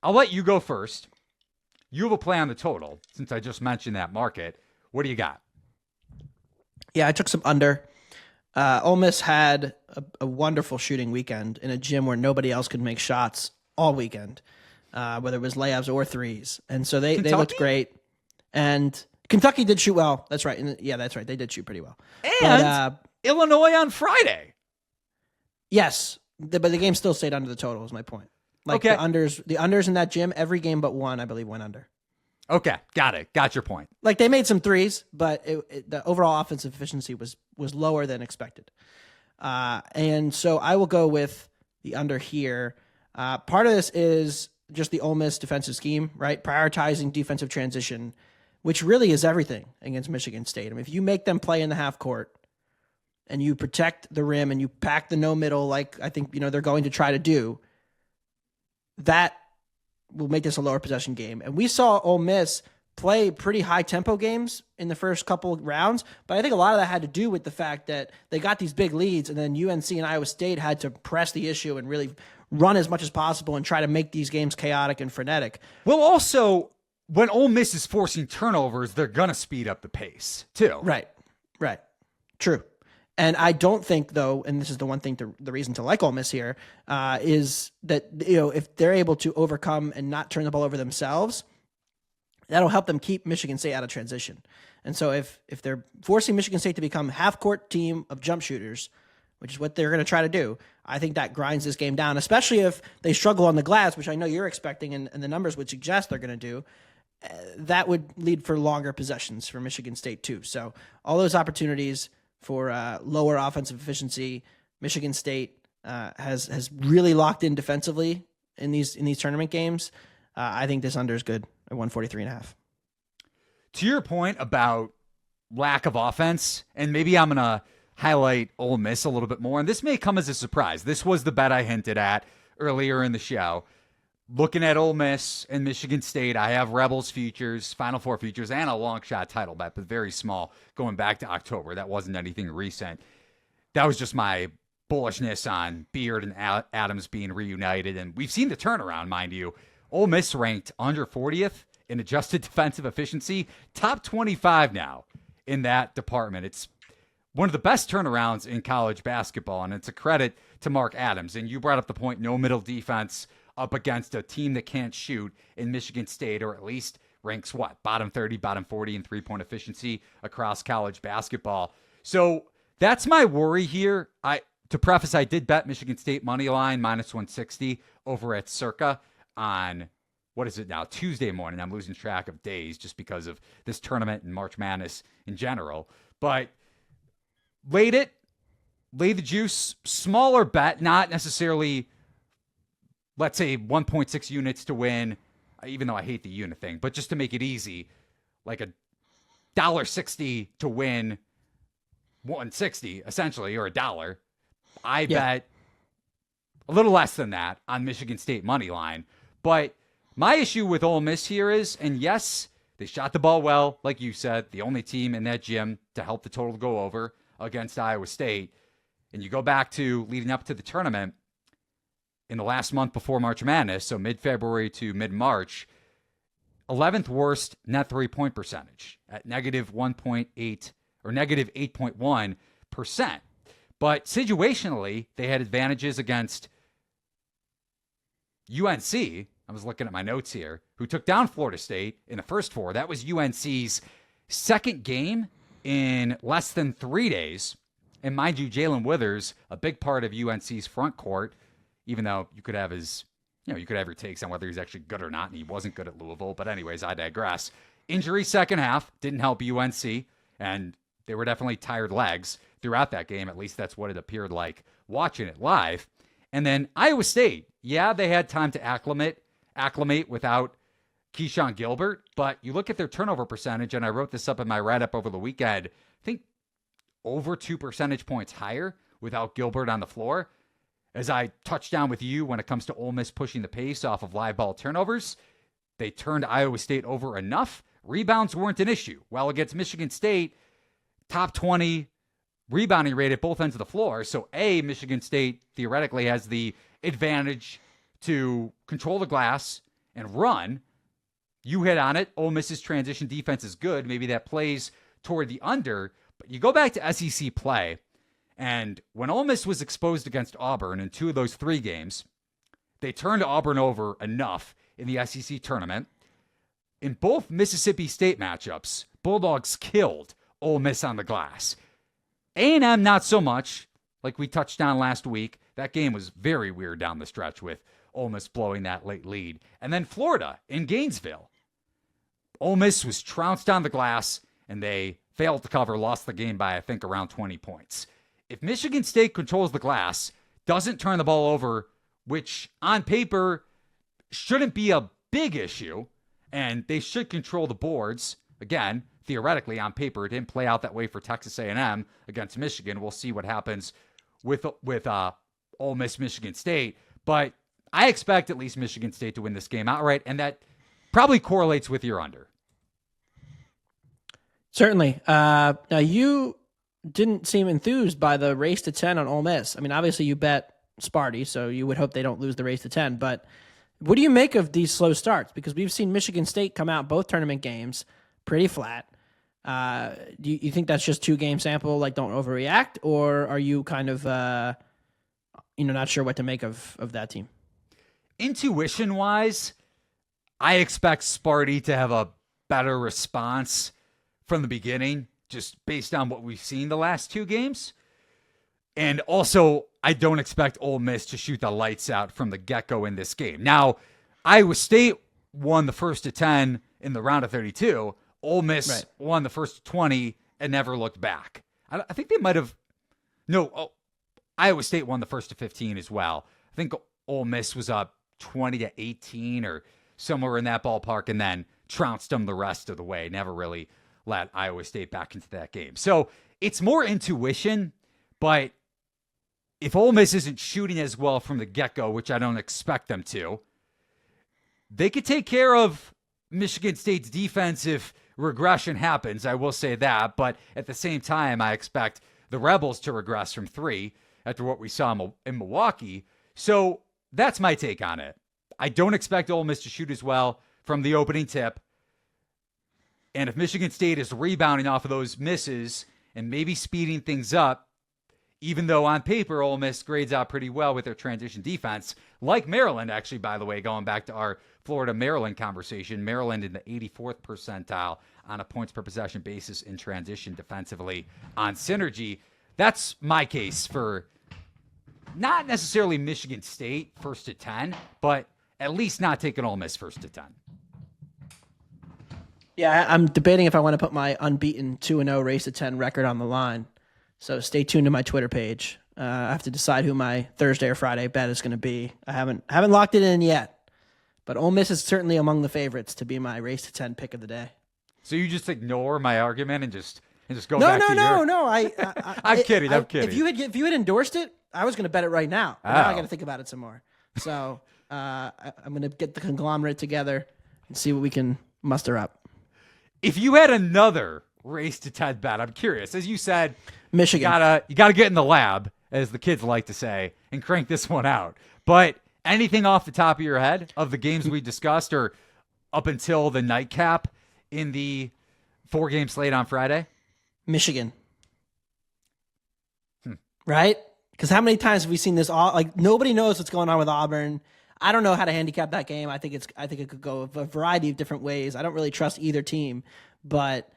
I'll let you go first. You have a play on the total since I just mentioned that market. What do you got? Yeah, I took some under. Ole Miss had a wonderful shooting weekend in a gym where nobody else could make shots all weekend, whether it was layups or threes. And so they looked great. And Kentucky did shoot well. That's right. Yeah, that's right. They did shoot pretty well. And Illinois on Friday. Yes, but the game still stayed under the total is my point. Like, okay. the unders in that gym, every game but one, I believe, went under. Okay, got it. Got your point. Like, they made some threes, but the overall offensive efficiency was lower than expected. And so I will go with the under here. Part of this is just the Ole Miss defensive scheme, right? Prioritizing defensive transition, which really is everything against Michigan State. I mean, if you make them play in the half court and you protect the rim and you pack the no middle, like I think, they're going to try to do, that will make this a lower possession game. And we saw Ole Miss play pretty high tempo games in the first couple of rounds, but I think a lot of that had to do with the fact that they got these big leads, and then UNC and Iowa State had to press the issue and really run as much as possible and try to make these games chaotic and frenetic. Well, also, when Ole Miss is forcing turnovers, they're going to speed up the pace, too. Right. True. And I don't think, though, and this is the one thing, the reason to like Ole Miss here, is that, if they're able to overcome and not turn the ball over themselves, that'll help them keep Michigan State out of transition. And so if they're forcing Michigan State to become half-court team of jump shooters, which is what they're going to try to do, I think that grinds this game down, especially if they struggle on the glass, which I know you're expecting and the numbers would suggest they're going to do. That would lead for longer possessions for Michigan State, too. So all those opportunities for lower offensive efficiency. Michigan State has really locked in defensively in these tournament games. I think this under is good at 143.5. To your point about lack of offense, and maybe I'm going to highlight Ole Miss a little bit more, and this may come as a surprise. This was the bet I hinted at earlier in the show. Looking at Ole Miss and Michigan State, I have Rebels futures, Final Four futures, and a long shot title bet, but very small going back to October. That wasn't anything recent. That was just my bullishness on Beard and Adams being reunited, and we've seen the turnaround, mind you. Ole Miss ranked under 40th in adjusted defensive efficiency, top 25 now in that department. It's one of the best turnarounds in college basketball, and it's a credit to Mark Adams. And you brought up the point, no middle defense up against a team that can't shoot in Michigan State, or at least ranks bottom 30, bottom 40 in three-point efficiency across college basketball. So that's my worry here. To preface, I did bet Michigan State money line minus 160 over at Circa on, what is it now, Tuesday morning. I'm losing track of days just because of this tournament and March Madness in general. But laid the juice, smaller bet, not necessarily, let's say 1.6 units to win, even though I hate the unit thing, but just to make it easy, like $1.60 to win 160, essentially, or $1. I bet a little less than that on Michigan State money line. But my issue with Ole Miss here is, and yes, they shot the ball well, like you said, the only team in that gym to help the total go over against Iowa State. And you go back to leading up to the tournament, in the last month before March Madness, so mid-February to mid-March, 11th worst net three-point percentage at negative 1.8 or negative 8.1%. But situationally, they had advantages against UNC. I was looking at my notes here, who took down Florida State in the first four. That was UNC's second game in less than 3 days. And mind you, Jalen Withers, a big part of UNC's front court, even though you could have your takes on whether he's actually good or not, and he wasn't good at Louisville. But anyways, I digress. Injury second half didn't help UNC, and they were definitely tired legs throughout that game. At least that's what it appeared like watching it live. And then Iowa State, they had time to acclimate without Keyshawn Gilbert, but you look at their turnover percentage, and I wrote this up in my write-up over the weekend, I think over 2 percentage points higher without Gilbert on the floor. As I touched down with you when it comes to Ole Miss pushing the pace off of live ball turnovers, they turned Iowa State over enough. Rebounds weren't an issue. While against Michigan State, top 20 rebounding rate at both ends of the floor. So Michigan State theoretically has the advantage to control the glass and run. You hit on it. Ole Miss's transition defense is good. Maybe that plays toward the under. But you go back to SEC play, and when Ole Miss was exposed against Auburn in 2 of those 3 games, they turned Auburn over enough in the SEC tournament. In both Mississippi State matchups, Bulldogs killed Ole Miss on the glass. A&M, not so much. Like we touched on last week, that game was very weird down the stretch with Ole Miss blowing that late lead. And then Florida in Gainesville. Ole Miss was trounced on the glass, and they failed to cover, lost the game by, I think, around 20 points. If Michigan State controls the glass, doesn't turn the ball over, which on paper shouldn't be a big issue, and they should control the boards. Again, theoretically, on paper, it didn't play out that way for Texas A&M against Michigan. We'll see what happens with Ole Miss, Michigan State. But I expect at least Michigan State to win this game outright, and that probably correlates with your under. Certainly. Now, you didn't seem enthused by the race to 10 on Ole Miss. I mean, obviously you bet Sparty, so you would hope they don't lose the race to 10. But what do you make of these slow starts? Because we've seen Michigan State come out both tournament games pretty flat. Do you think that's just 2-game sample, like don't overreact? Or are you kind of, not sure what to make of that team? Intuition-wise, I expect Sparty to have a better response from the beginning, just based on what we've seen the last 2 games. And also, I don't expect Ole Miss to shoot the lights out from the get-go in this game. Now, Iowa State won the first to 10 in the round of 32. Ole Miss won the first 20 and never looked back. I think they might have... Iowa State won the first to 15 as well. I think Ole Miss was up 20-18 or somewhere in that ballpark, and then trounced them the rest of the way. Never really let Iowa State back into that game. So it's more intuition, but if Ole Miss isn't shooting as well from the get-go, which I don't expect them to, they could take care of Michigan State's defense if regression happens. I will say that, but at the same time, I expect the Rebels to regress from 3 after what we saw in Milwaukee. So that's my take on it. I don't expect Ole Miss to shoot as well from the opening tip. And if Michigan State is rebounding off of those misses and maybe speeding things up, even though on paper Ole Miss grades out pretty well with their transition defense, like Maryland, actually, by the way, going back to our Florida-Maryland conversation, Maryland in the 84th percentile on a points per possession basis in transition defensively on synergy. That's my case for not necessarily Michigan State first to 10, but at least not taking Ole Miss first to 10. Yeah, I'm debating if I want to put my unbeaten 2-0 race to 10 record on the line. So stay tuned to my Twitter page. I have to decide who my Thursday or Friday bet is going to be. I haven't locked it in yet, but Ole Miss is certainly among the favorites to be my race to 10 pick of the day. So you just ignore my argument and just go back to No. I'm kidding. If you had endorsed it, I was going to bet it right now. But now I got to think about it some more. So I'm going to get the conglomerate together and see what we can muster up. If you had another race to 10 bet, I'm curious. As you said, Michigan. You gotta get in the lab, as the kids like to say, and crank this one out. But anything off the top of your head of the games we discussed, or up until the nightcap in the 4-game slate on Friday? Michigan. Right? Because how many times have we seen this? Nobody knows what's going on with Auburn. I don't know how to handicap that game. I think it could go a variety of different ways. I don't really trust either team, but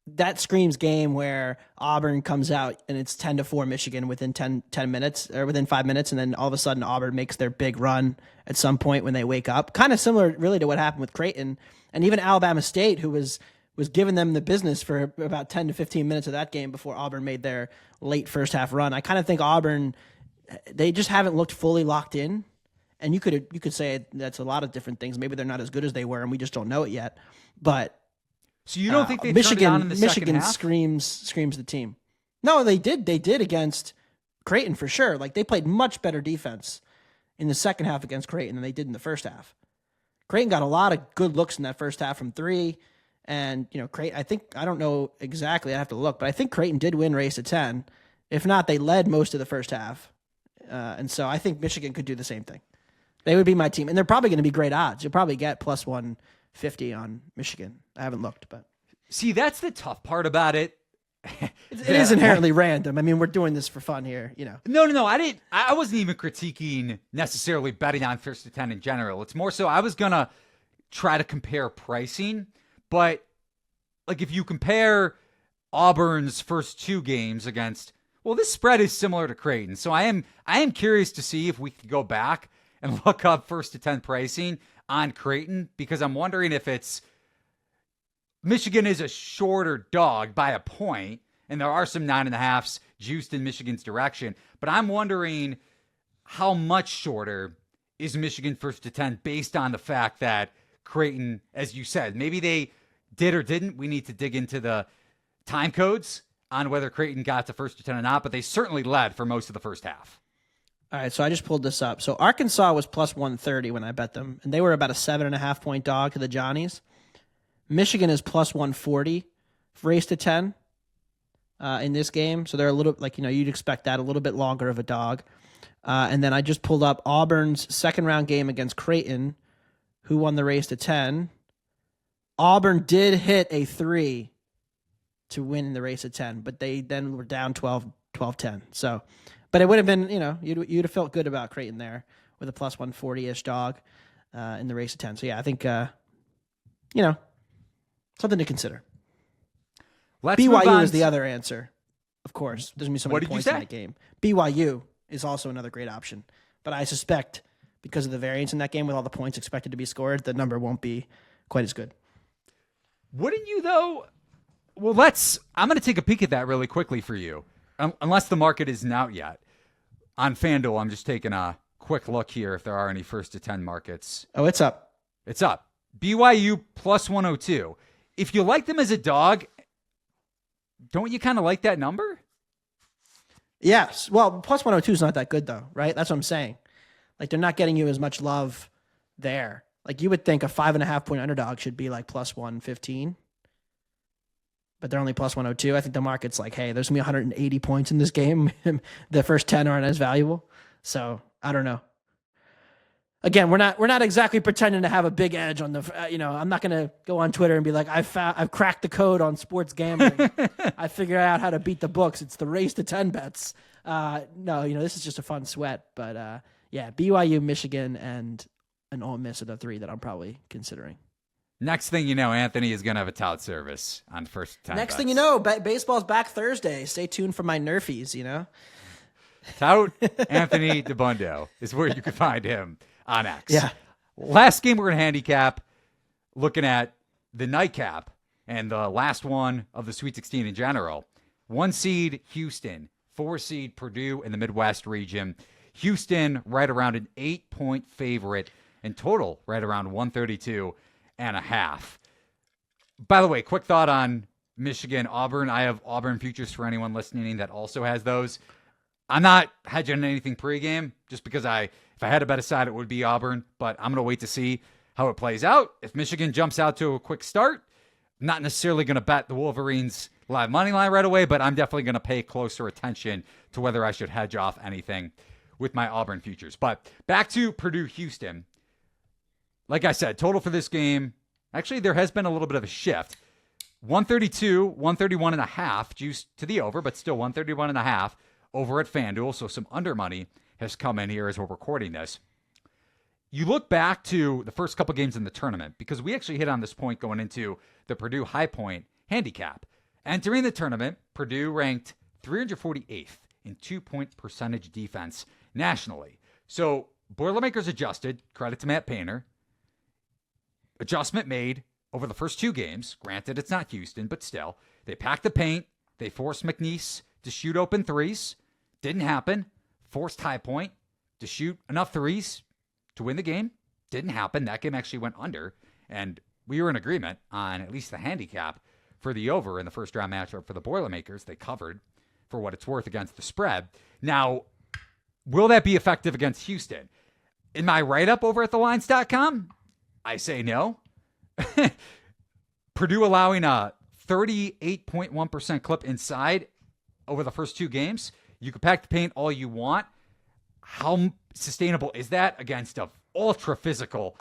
that screams game where Auburn comes out and it's 10-4 Michigan within 10 minutes or within 5 minutes, and then all of a sudden Auburn makes their big run at some point when they wake up. Kind of similar, really, to what happened with Creighton and even Alabama State, who was giving them the business for about 10 to 15 minutes of that game before Auburn made their late first half run. I kind of think Auburn, they just haven't looked fully locked in. And you could say that's a lot of different things. Maybe they're not as good as they were, and we just don't know it yet. But so you don't think they Michigan? turned it on in the Michigan second half? screams the team. No, they did. They did against Creighton for sure. Like, they played much better defense in the second half against Creighton than they did in the first half. Creighton got a lot of good looks in that first half from 3, and Creighton. I don't know exactly. I have to look, but I think Creighton did win race to 10. If not, they led most of the first half, and so I think Michigan could do the same thing. They would be my team, and they're probably going to be great odds. You'll probably get plus 150 on Michigan. I haven't looked, but see, that's the tough part about it. It is inherently random. I mean, we're doing this for fun here, No. I wasn't even critiquing necessarily betting on first to 10 in general. It's more so I was gonna try to compare pricing, but like if you compare Auburn's first 2 games against, well, this spread is similar to Creighton, so I am curious to see if we could go back and look up first to 10 pricing on Creighton, because I'm wondering if it's Michigan is a shorter dog by a point, and there are some 9.5s juiced in Michigan's direction. But I'm wondering how much shorter is Michigan first to 10 based on the fact that Creighton, as you said, maybe they did or didn't. We need to dig into the time codes on whether Creighton got to first to 10 or not, but they certainly led for most of the first half. All right, so I just pulled this up. So Arkansas was plus 130 when I bet them, and they were about a 7.5 point dog to the Johnnies. Michigan is plus 140 race to 10 in this game. So they're a little, you'd expect that, a little bit longer of a dog. And then I just pulled up Auburn's second round game against Creighton, who won the race to 10. Auburn did hit a 3 to win the race to 10, but they then were down 12-10. So, but it would have been, you'd have felt good about Creighton there with a plus 140-ish dog in the race to 10. So, yeah, I think, something to consider. BYU is the other answer, of course. There's going to be so many points in that game. BYU is also another great option. But I suspect because of the variance in that game with all the points expected to be scored, the number won't be quite as good. Wouldn't you, though? Well, I'm going to take a peek at that really quickly for you, unless the market isn't out yet. On FanDuel, I'm just taking a quick look here if there are any first to 10 markets. Oh, it's up. It's up. BYU plus 102. If you like them as a dog, don't you kind of like that number? Yes. Well, plus 102 is not that good, though, right? That's what I'm saying. They're not getting you as much love there. You would think a 5.5 point underdog should be plus 115. But they're only plus 102. I think the market's hey, there's going to be 180 points in this game. The first 10 aren't as valuable. So I don't know. Again, we're not exactly pretending to have a big edge on the, I'm not going to go on Twitter and be like, I've cracked the code on sports gambling. I figured out how to beat the books. It's the race to 10 bets. No, this is just a fun sweat. But yeah, BYU, Michigan, and an Ole Miss are the three that I'm probably considering. Next thing you know, Anthony is going to have a tout service on first 10 Next bets. thing you know, baseball's back Thursday. Stay tuned for my Nerfies, Tout Anthony Dabbundo is where you can find him on X. Yeah. Last game we're going to handicap, looking at the nightcap and the last one of the Sweet 16 in general. 1 seed Houston, 4 seed Purdue in the Midwest region. Houston right around an 8-point favorite, in total right around 132.5. By the way, quick thought on Michigan, Auburn. I have Auburn futures for anyone listening that also has those. I'm not hedging anything pregame just because if I had to bet a side, it would be Auburn, but I'm going to wait to see how it plays out. If Michigan jumps out to a quick start, I'm not necessarily going to bet the Wolverines live money line right away, but I'm definitely going to pay closer attention to whether I should hedge off anything with my Auburn futures. But back to Purdue-Houston. Like I said, total for this game, actually there has been a little bit of a shift. 132, 131.5, juice to the over, but still 131.5 over at FanDuel. So some under money has come in here as we're recording this. You look back to the first couple games in the tournament, because we actually hit on this point going into the Purdue High Point handicap. Entering the tournament, Purdue ranked 348th in 2-point percentage defense nationally. So Boilermakers adjusted, credit to Matt Painter. Adjustment made over the first 2 games. Granted, it's not Houston, but still. They packed the paint. They forced McNeese to shoot open threes. Didn't happen. Forced High Point to shoot enough threes to win the game. Didn't happen. That game actually went under. And we were in agreement on at least the handicap for the over in the first round matchup for the Boilermakers. They covered for what it's worth against the spread. Now, will that be effective against Houston? In my write-up over at thelines.com, I say no. Purdue allowing a 38.1% clip inside over the first 2 games. You can pack the paint all you want. How sustainable is that against an ultra-physical,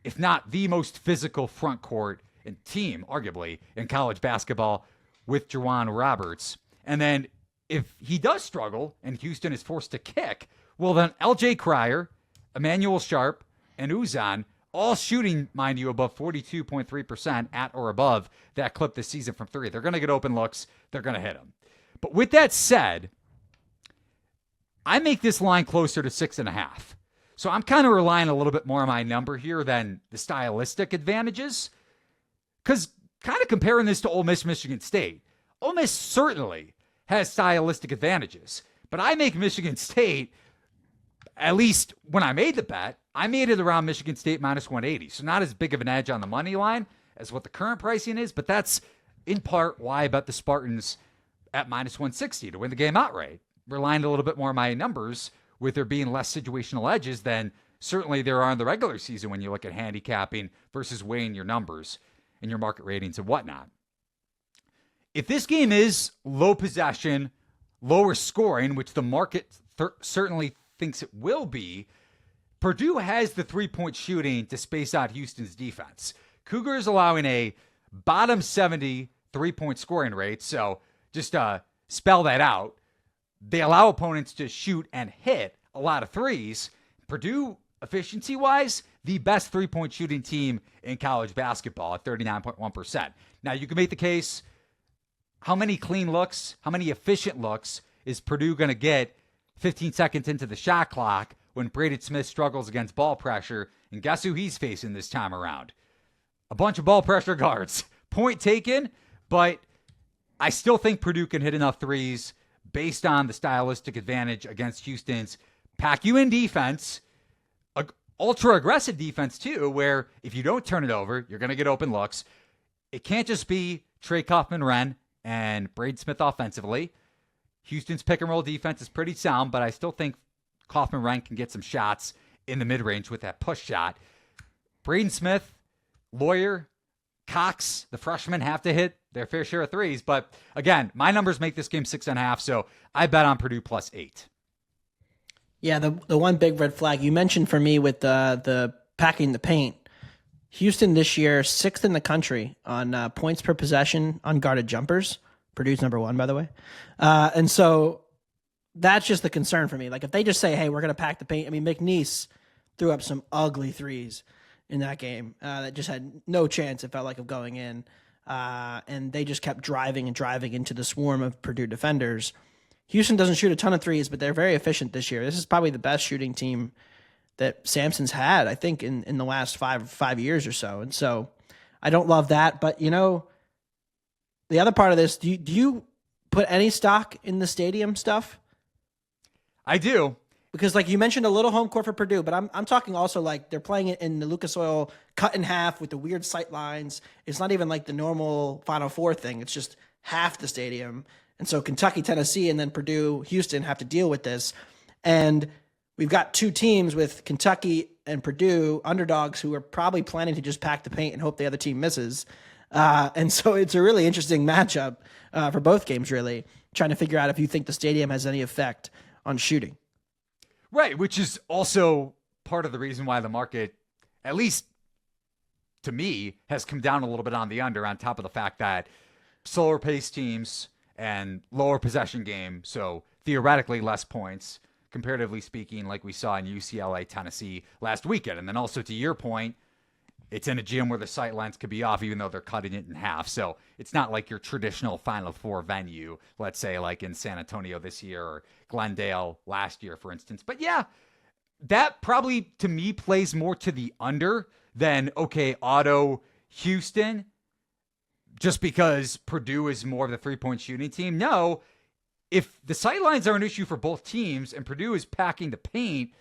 if not the most physical front court and team, arguably, in college basketball with Juwan Roberts? And then if he does struggle and Houston is forced to kick, well then LJ Cryer, Emmanuel Sharp, and Uzan, all shooting, mind you, above 42.3% at or above that clip this season from 3. They're going to get open looks. They're going to hit them. But with that said, I make this line closer to 6.5. So I'm kind of relying a little bit more on my number here than the stylistic advantages. Because kind of comparing this to Ole Miss, Michigan State. Ole Miss certainly has stylistic advantages, but I make Michigan State, at least when I made the bet, I made it around Michigan State minus 180. So not as big of an edge on the money line as what the current pricing is, but that's in part why I bet the Spartans at minus 160 to win the game outright, relying a little bit more on my numbers with there being less situational edges than certainly there are in the regular season when you look at handicapping versus weighing your numbers and your market ratings and whatnot. If this game is low possession, lower scoring, which the market certainly thinks it will be, Purdue has the three-point shooting to space out Houston's defense. Cougars allowing a bottom 70 three-point scoring rate, so just to spell that out, they allow opponents to shoot and hit a lot of threes. Purdue, efficiency-wise, the best three-point shooting team in college basketball at 39.1%. Now, you can make the case, how many clean looks, how many efficient looks is Purdue going to get 15 seconds into the shot clock when Braden Smith struggles against ball pressure? And guess who he's facing this time around? A bunch of ball pressure guards. Point taken, but I still think Purdue can hit enough threes based on the stylistic advantage against Houston's pack-you-in defense, ultra-aggressive defense too, where if you don't turn it over, you're going to get open looks. It can't just be Trey Kaufman-Renn and Braden Smith offensively. Houston's pick-and-roll defense is pretty sound, but I still think Kaufman-Renn can get some shots in the mid-range with that push shot. Braden Smith, Lawyer, Cox, the freshmen have to hit their fair share of threes. But again, my numbers make this game 6.5, so I bet on Purdue plus 8. Yeah, the one big red flag you mentioned for me with the packing the paint. Houston this year, 6th in the country on points per possession, unguarded jumpers. Purdue's number 1, by the way. And so that's just the concern for me. Like if they just say, hey, we're going to pack the paint. I mean, McNeese threw up some ugly threes in that game that just had no chance, it felt like, of going in. And they just kept driving and driving into the swarm of Purdue defenders. Houston doesn't shoot a ton of threes, but they're very efficient this year. This is probably the best shooting team that Sampson's had, I think, in the last five years or so. And so I don't love that. But, you know, the other part of this, do you put any stock in the stadium stuff? I do. Because, like, you mentioned a little home court for Purdue, but I'm talking also, like, they're playing it in the Lucas Oil cut in half with the weird sight lines. It's not even like the normal Final Four thing. It's just half the stadium. And so Kentucky, Tennessee, and then Purdue, Houston have to deal with this. And we've got two teams with Kentucky and Purdue, underdogs, who are probably planning to just pack the paint and hope the other team misses. And so it's a really interesting matchup for both games, really, trying to figure out if you think the stadium has any effect on shooting. Right, which is also part of the reason why the market, at least to me, has come down a little bit on the under, on top of the fact that slower paced teams and lower possession game, so theoretically less points, comparatively speaking, like we saw in UCLA, Tennessee last weekend. And then also to your point, it's in a gym where the sight lines could be off, even though they're cutting it in half. So it's not like your traditional Final Four venue, let's say like in San Antonio this year or Glendale last year, for instance. But yeah, that probably to me plays more to the under than, okay, auto Houston, just because Purdue is more of the three-point shooting team. No, if the sight lines are an issue for both teams and Purdue is packing the paint,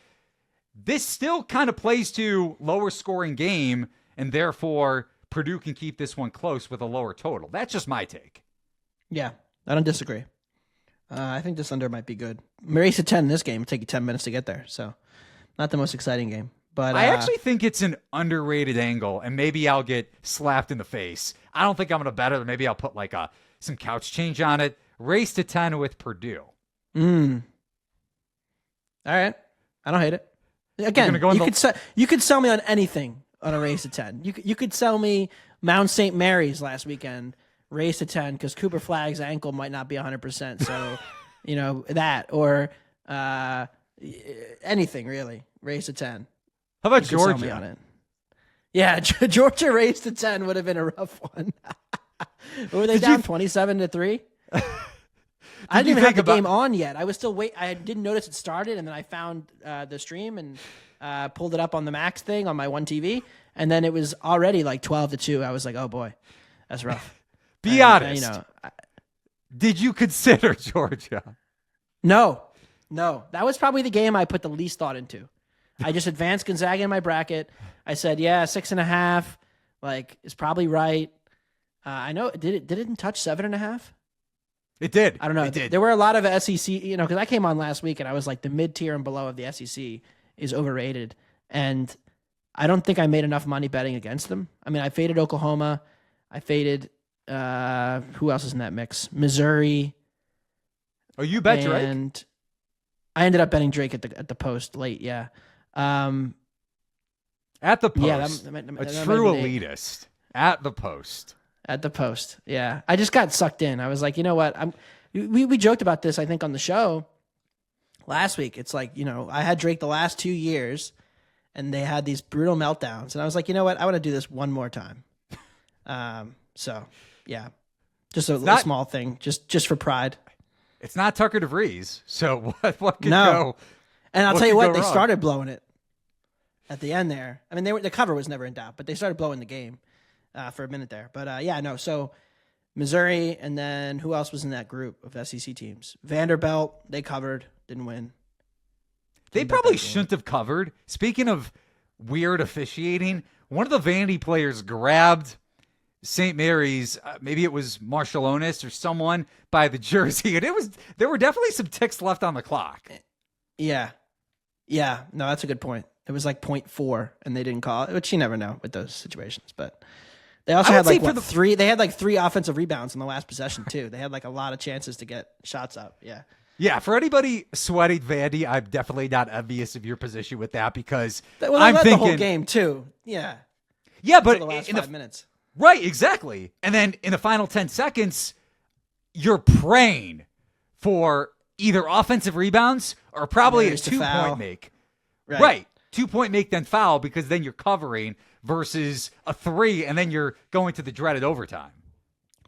this still kind of plays to lower scoring game, and therefore Purdue can keep this one close with a lower total. That's just my take. Yeah, I don't disagree. I think this under might be good. Race to 10 in this game will take you 10 minutes to get there, so not the most exciting game. But I actually think it's an underrated angle, and maybe I'll get slapped in the face. I don't think I'm going to bet it. Maybe I'll put like some couch change on it. Race to 10 with Purdue. All right. I don't hate it. Again, you could sell me on anything on a race to 10. You could sell me Mount St. Mary's last weekend, race to 10, because Cooper Flagg's ankle might not be 100%. So, you know, that or anything really, race to 10. How about Georgia? Georgia? Me on it. Yeah, Georgia race to 10 would have been a rough one. Were they down 27-3? I didn't even have the game on yet. I was still I didn't notice it started, and then I found the stream and pulled it up on the Max thing on my one TV, and then it was already like 12-2. I was like, oh boy. That's rough. Be honest. Did you consider Georgia? No. That was probably the game I put the least thought into. I just advanced Gonzaga in my bracket. I said, 6.5, is probably right. I know. Did it touch 7.5? It did. I don't know. It did. There were a lot of SEC, because I came on last week and I was like, the mid tier and below of the SEC is overrated. And I don't think I made enough money betting against them. I mean, I faded Oklahoma. I faded, who else is in that mix? Missouri. Oh, you bet Drake? And I ended up betting Drake at the post late, yeah. At the post. Yeah, a true elitist. At the post. At the post, yeah. I just got sucked in. I was like, you know what? We joked about this, I think, on the show last week. It's like, I had Drake the last 2 years, and they had these brutal meltdowns. And I was like, you know what? I want to do this one more time. So, yeah. Just a small thing, just for pride. It's not Tucker DeVries, so what could go? And I'll tell you what, they started blowing it at the end there. I mean, the cover was never in doubt, but they started blowing the game for a minute there. But so Missouri, and then who else was in that group of SEC teams? Vanderbilt, they covered, didn't win. They probably shouldn't have covered. Speaking of weird officiating, one of the Vandy players grabbed St. Mary's, maybe it was Marshallonis or someone, by the jersey, and there were definitely some ticks left on the clock. Yeah. No, that's a good point. It was like 0.4, and they didn't call it, which you never know with those situations. But they also had three. They had like 3 offensive rebounds in the last possession too. They had like a lot of chances to get shots up. Yeah. Yeah, for anybody sweating Vandy, I'm definitely not envious of your position with that because I'm thinking the whole game too. Yeah. Yeah, but the last 5 minutes. Right, exactly. And then in the final 10 seconds, you're praying for either offensive rebounds or probably a 2-point make. Right. 2-point make, then foul, because then you're covering versus a 3, and then you're going to the dreaded overtime.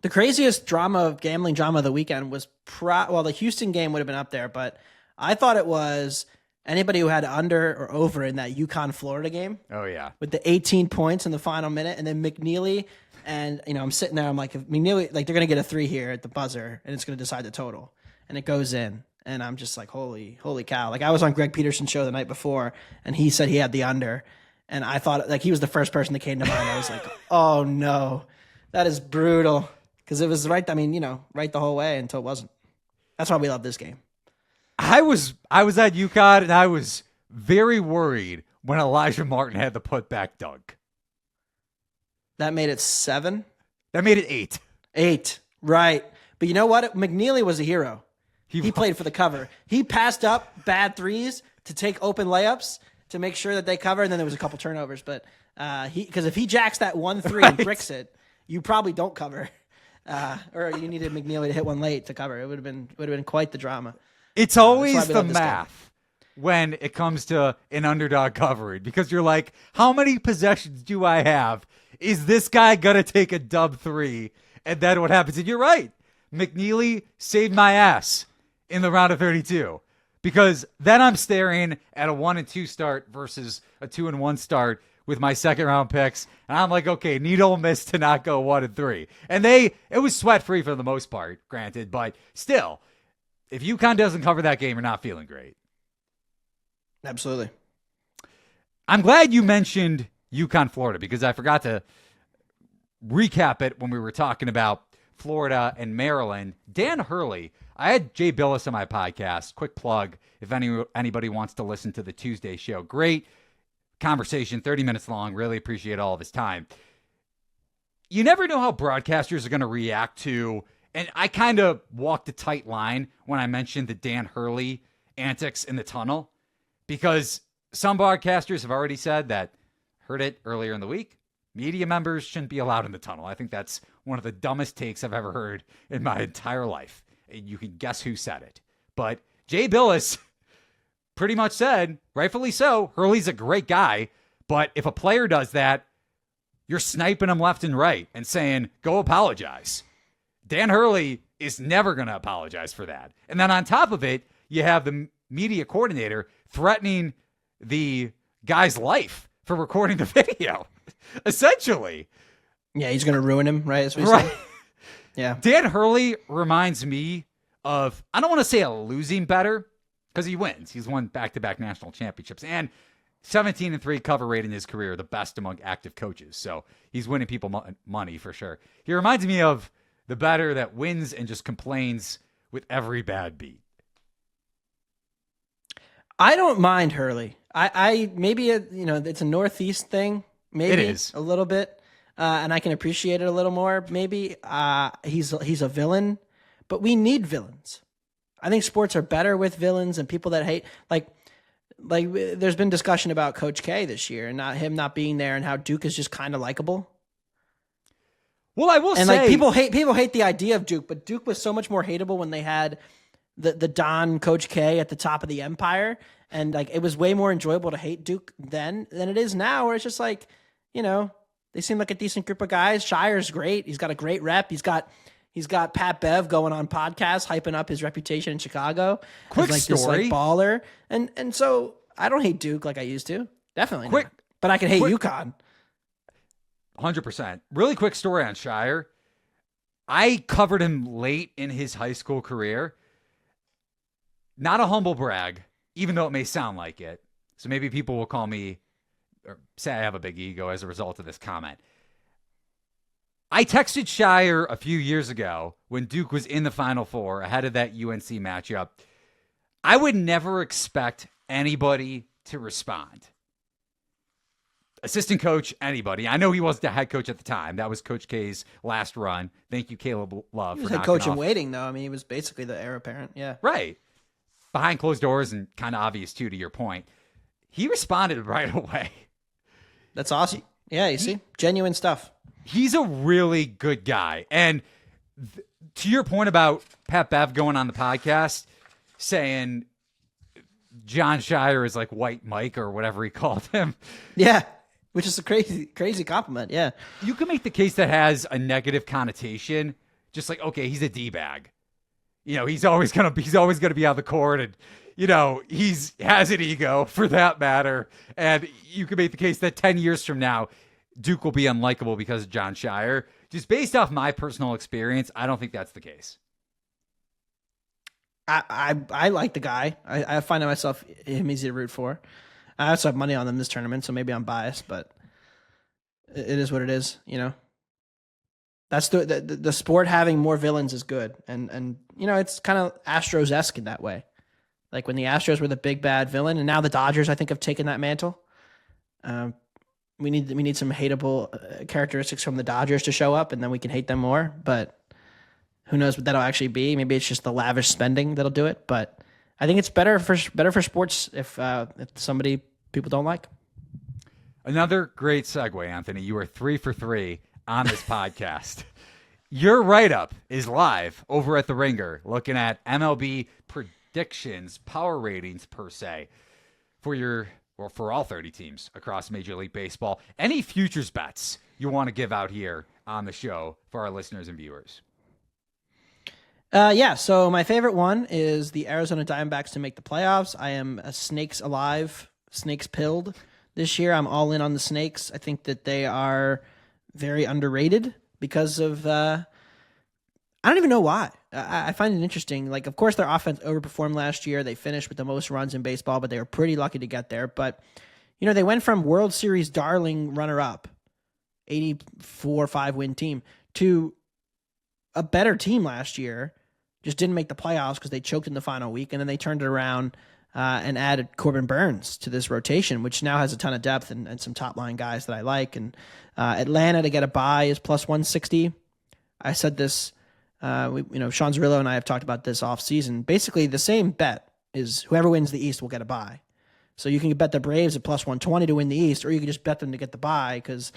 The craziest gambling drama of the weekend was the Houston game would have been up there, but I thought it was anybody who had under or over in that UConn-Florida game. Oh, yeah. With the 18 points in the final minute, and then McNeely, and, I'm sitting there, I'm like, if McNeely, they're going to get a 3 here at the buzzer, and it's going to decide the total. And it goes in, and I'm just like, holy cow. Like, I was on Greg Peterson's show the night before, and he said he had the under, and I thought, he was the first person that came to mind. I was like, oh, no, that is brutal. Because it was right, right the whole way until it wasn't. That's why we love this game. I was at UConn, and I was very worried when Elijah Martin had the putback dunk. That made it 7? That made it 8. 8, right. But you know what? McNeely was a hero. He played for the cover. He passed up bad threes to take open layups to make sure that they cover, and then there was a couple turnovers. But because if he jacks that 1-3 and bricks it, you probably don't cover. Or you needed McNeely to hit one late to cover. It would have been quite the drama. It's always the math when it comes to an underdog covering, because you're like, how many possessions do I have? Is this guy going to take a dub 3? And then what happens? And you're right. McNeely saved my ass in the round of 32, because then I'm staring at a 1-2 start versus a 2-1 start with my second round picks. And I'm like, okay, need Ole Miss to not go 1-3. And it was sweat free for the most part, granted, but still, if UConn doesn't cover that game, you're not feeling great. Absolutely. I'm glad you mentioned UConn, Florida, because I forgot to recap it when we were talking about Florida and Maryland. Dan Hurley, I had Jay Billis on my podcast. Quick plug, if anybody wants to listen to the Tuesday show. Great conversation, 30 minutes long. Really appreciate all of his time. You never know how broadcasters are going to react to, and I kind of walked a tight line when I mentioned the Dan Hurley antics in the tunnel, because some broadcasters have already said that, heard it earlier in the week, media members shouldn't be allowed in the tunnel. I think that's one of the dumbest takes I've ever heard in my entire life. And you can guess who said it. But Jay Billis pretty much said, rightfully so, Hurley's a great guy, but if a player does that, you're sniping him left and right and saying, go apologize. Dan Hurley is never going to apologize for that. And then on top of it, you have the media coordinator threatening the guy's life for recording the video, essentially. Yeah, he's going to ruin him, right? That's what he's Right. saying. Yeah. Dan Hurley reminds me of, I don't want to say a losing better, because he wins. He's won back-to-back national championships. And 17-3 cover rate in his career, the best among active coaches. So he's winning people money for sure. He reminds me of the batter that wins and just complains with every bad beat. I don't mind Hurley. I maybe it's a Northeast thing. Maybe It is a little bit, and I can appreciate it a little more. Maybe he's a villain, but we need villains. I think sports are better with villains and people that hate. Like there's been discussion about Coach K this year and him not being there, and how Duke is just kind of likable. Well, I will say, like people hate the idea of Duke, but Duke was so much more hateable when they had the Don Coach K at the top of the empire, and like it was way more enjoyable to hate Duke then than it is now, where it's just like, they seem like a decent group of guys. Scheyer's great. He's got a great rep. He's got Pat Bev going on podcasts, hyping up his reputation in Chicago. Quick as story. this like baller. And so I don't hate Duke like I used to. Definitely not. But I can hate UConn. 100%. Really quick story on Scheyer. I covered him late in his high school career. Not a humble brag, even though it may sound like it. So maybe people will call me or say I have a big ego as a result of this comment. I texted Scheyer a few years ago when Duke was in the Final Four ahead of that UNC matchup. I would never expect anybody to respond. Assistant coach, anybody. I know he wasn't the head coach at the time. That was Coach K's last run. Thank you, Caleb Love. He was head coach in waiting, though. I mean, he was basically the heir apparent. Yeah. Right. Behind closed doors and kind of obvious, too, to your point. He responded right away. That's awesome. Yeah, you see? Genuine stuff. He's a really good guy. And to your point about Pat Bev going on the podcast saying John Scheyer is like White Mike or whatever he called him. Yeah, which is a crazy compliment. Yeah. You can make the case that has a negative connotation, just like, okay, he's a D-bag. He's always gonna be on the court, and he has an ego for that matter. And you can make the case that 10 years from now, Duke will be unlikable because of John Scheyer. Just based off my personal experience, I don't think that's the case. I like the guy. I find myself him easy to root for. I also have money on them this tournament, so maybe I'm biased, but it is what it is. That's the sport having more villains is good, and it's kind of Astros-esque in that way. Like when the Astros were the big bad villain, and now the Dodgers, I think, have taken that mantle. We need some hateable characteristics from the Dodgers to show up, and then we can hate them more. But who knows what that'll actually be? Maybe it's just the lavish spending that'll do it. But I think it's better for sports if somebody people don't like. Another great segue, Anthony. You are 3 for 3 on this podcast. Your write-up is live over at The Ringer, looking at MLB predictions, power ratings per se, for all 30 teams across Major League Baseball. Any futures bets you want to give out here on the show for our listeners and viewers? Yeah, so my favorite one is the Arizona Diamondbacks to make the playoffs. I am a snakes alive, snakes pilled this year. I'm all in on the Snakes. I think that they are very underrated because of I don't even know why. I find it interesting. Like, of course, their offense overperformed last year. They finished with the most runs in baseball, but they were pretty lucky to get there. But, they went from World Series darling runner-up, 84-5 win team, to a better team last year. Just didn't make the playoffs because they choked in the final week, and then they turned it around and added Corbin Burns to this rotation, which now has a ton of depth and some top-line guys that I like. And Atlanta to get a bye is plus 160. I said this. Sean Zerillo and I have talked about this off season. Basically, the same bet is whoever wins the East will get a bye. So you can bet the Braves at plus 120 to win the East, or you can just bet them to get the bye because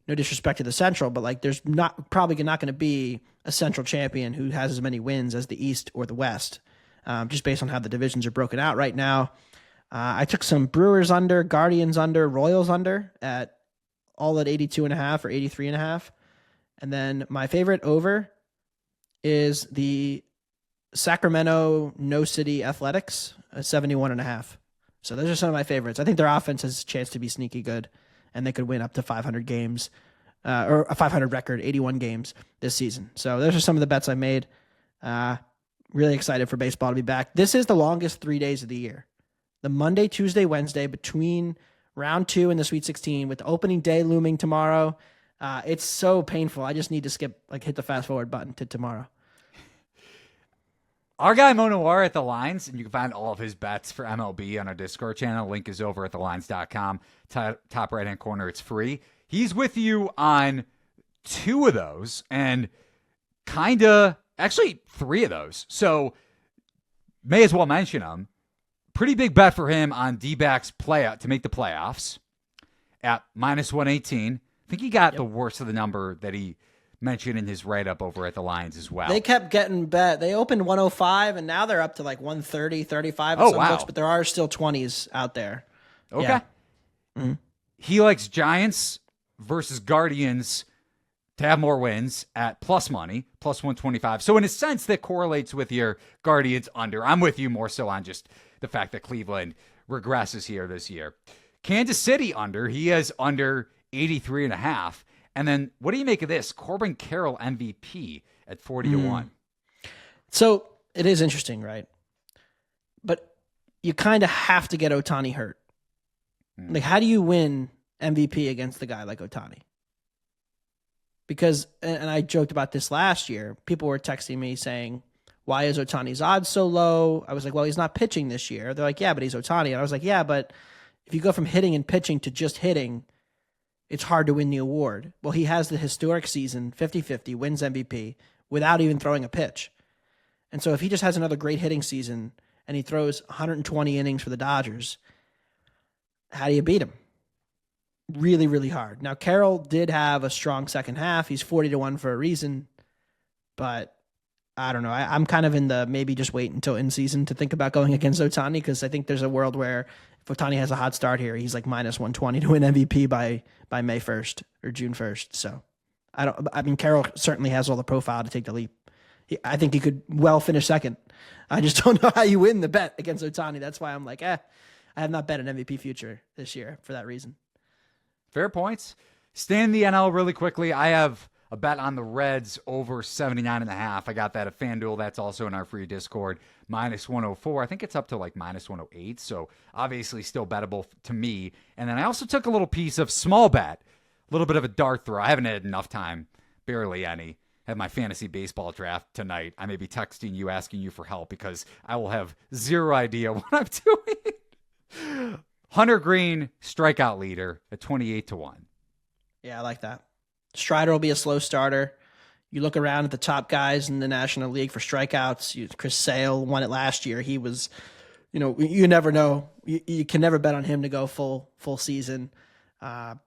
no disrespect to the Central, but like there's probably not going to be a Central champion who has as many wins as the East or the West, just based on how the divisions are broken out right now. I took some Brewers under, Guardians under, Royals under at 82.5 or 83.5. And then my favorite over is the Sacramento No City Athletics, 71.5. So those are some of my favorites. I think their offense has a chance to be sneaky good, and they could win up to 500 games or a 500 record, 81 games this season. So those are some of the bets I made. Really excited for baseball to be back. This is the longest 3 days of the year. The Monday, Tuesday, Wednesday between round 2 and the Sweet 16 with the opening day looming tomorrow. It's so painful. I just need to hit the fast forward button to tomorrow. Our guy Mo Noir at the Lines, and you can find all of his bets for MLB on our Discord channel. Link is over at thelines.com. Top right-hand corner, it's free. He's with you on 2 of those, and actually 3 of those. So may as well mention them. Pretty big bet for him on D-backs to make the playoffs at -118. I think he got the worst of the number that he mentioned in his write-up over at the Lions as well. They kept getting bet. They opened 105, and now they're up to like 130, 35 at some books, but there are still 20s out there. Okay. Yeah. Mm-hmm. He likes Giants versus Guardians to have more wins at plus money, plus 125. So in a sense, that correlates with your Guardians under. I'm with you more so on just the fact that Cleveland regresses here this year. Kansas City under. He has under 83.5. And then what do you make of this? Corbin Carroll MVP at 40-1. So it is interesting, right? But you kind of have to get Ohtani hurt. Like, how do you win MVP against the guy like Ohtani? Because, and I joked about this last year, people were texting me saying, why is Ohtani's odds so low? I was like, well, he's not pitching this year. They're like, yeah, but he's Ohtani. And I was like, yeah, but if you go from hitting and pitching to just hitting, it's hard to win the award. Well, he has the historic season, 50-50, wins MVP, without even throwing a pitch. And so if he just has another great hitting season and he throws 120 innings for the Dodgers, how do you beat him? Really, really hard. Now, Carroll did have a strong second half. He's 40-1 for a reason, but I don't know. I'm kind of in the maybe just wait until in season to think about going against Ohtani, because I think there's a world where if Ohtani has a hot start here, he's like -120 to win MVP by May 1st or June 1st. So I mean, Carroll certainly has all the profile to take the leap. I think he could well finish second. I just don't know how you win the bet against Ohtani. That's why I'm like, I have not bet an MVP future this year for that reason. Fair points. Staying in the NL really quickly. I have a bet on the Reds over 79.5. I got that at FanDuel. That's also in our free Discord. -104. I think it's up to like -108. So obviously still bettable to me. And then I also took a little piece of small bet, a little bit of a dart throw. I haven't had enough time, barely any. Have my fantasy baseball draft tonight. I may be texting you, asking you for help because I will have zero idea what I'm doing. Hunter Green, strikeout leader at 28-1. Yeah, I like that. Strider will be a slow starter. You look around at the top guys in the National League for strikeouts. Chris Sale won it last year. He was, you never know. You can never bet on him to go full season. And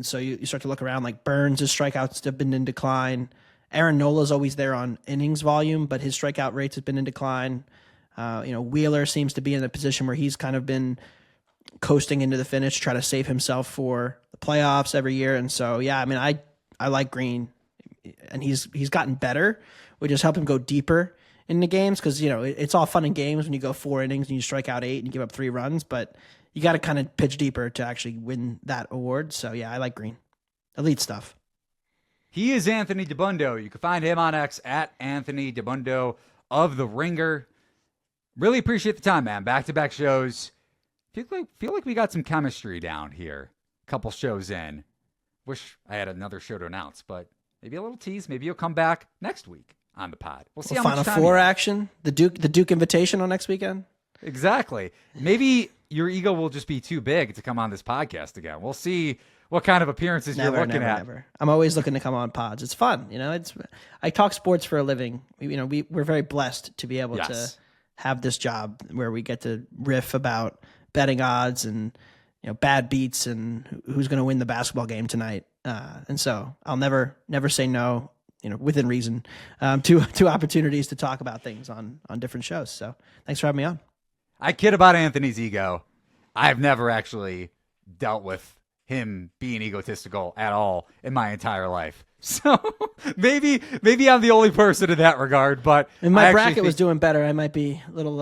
so you start to look around, like Burns' strikeouts have been in decline. Aaron Nola's always there on innings volume, but his strikeout rates have been in decline. Wheeler seems to be in a position where he's kind of been coasting into the finish, try to save himself for the playoffs every year. And so, yeah, I mean, I like Green, and he's gotten better, which has helped him go deeper in the games. Cause it's all fun and games when you go 4 innings and you strike out 8 and you give up 3 runs, but you got to kind of pitch deeper to actually win that award. So yeah, I like Green. Elite stuff. He is Anthony Dabbundo. You can find him on X at Anthony Dabbundo of The Ringer. Really appreciate the time, man. Back-to-back shows. Feel like we got some chemistry down here. A couple shows in. Wish I had another show to announce, but maybe a little tease. Maybe you'll come back next week on the pod. We'll see how much time. Final Four action. The Duke Invitational next weekend. Exactly. Maybe your ego will just be too big to come on this podcast again. We'll see what kind of appearances you're looking at. Never. I'm always looking to come on pods. It's fun. I talk sports for a living. We're very blessed to be able to have this job where we get to riff about betting odds and bad beats and who's going to win the basketball game tonight. And so I'll never say no, within reason, to opportunities to talk about things on different shows. So thanks for having me on. I kid about Anthony's ego. I've never actually dealt with him being egotistical at all in my entire life. So maybe I'm the only person in that regard, but and my bracket was doing better. I might be a little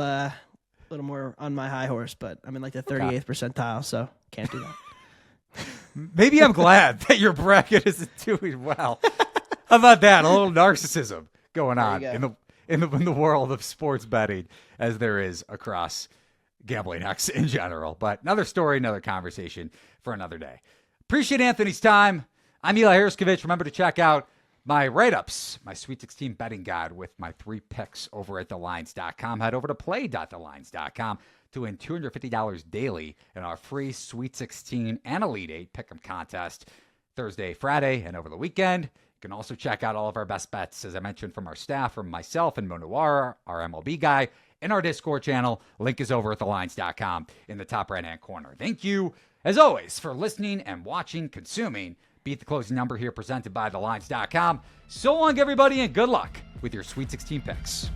more on my high horse, but I'm in like the 38th percentile, so can't do that. Maybe I'm glad that your bracket isn't doing well. How about that? A little narcissism going on in the world of sports betting, as there is across gambling X in general. But another story, another conversation for another day. Appreciate Anthony's time. I'm Eli Hershkovich. Remember to check out my write-ups, my Sweet 16 betting guide with my 3 picks over at thelines.com. Head over to play.thelines.com to win $250 daily in our free Sweet 16 and Elite 8 Pick'em contest Thursday, Friday, and over the weekend. You can also check out all of our best bets, as I mentioned, from our staff, from myself and Mo Noir, our MLB guy, in our Discord channel. Link is over at thelines.com in the top right-hand corner. Thank you, as always, for listening and watching, consuming Beat the Closing Number here, presented by thelines.com. So long, everybody, and good luck with your Sweet 16 picks.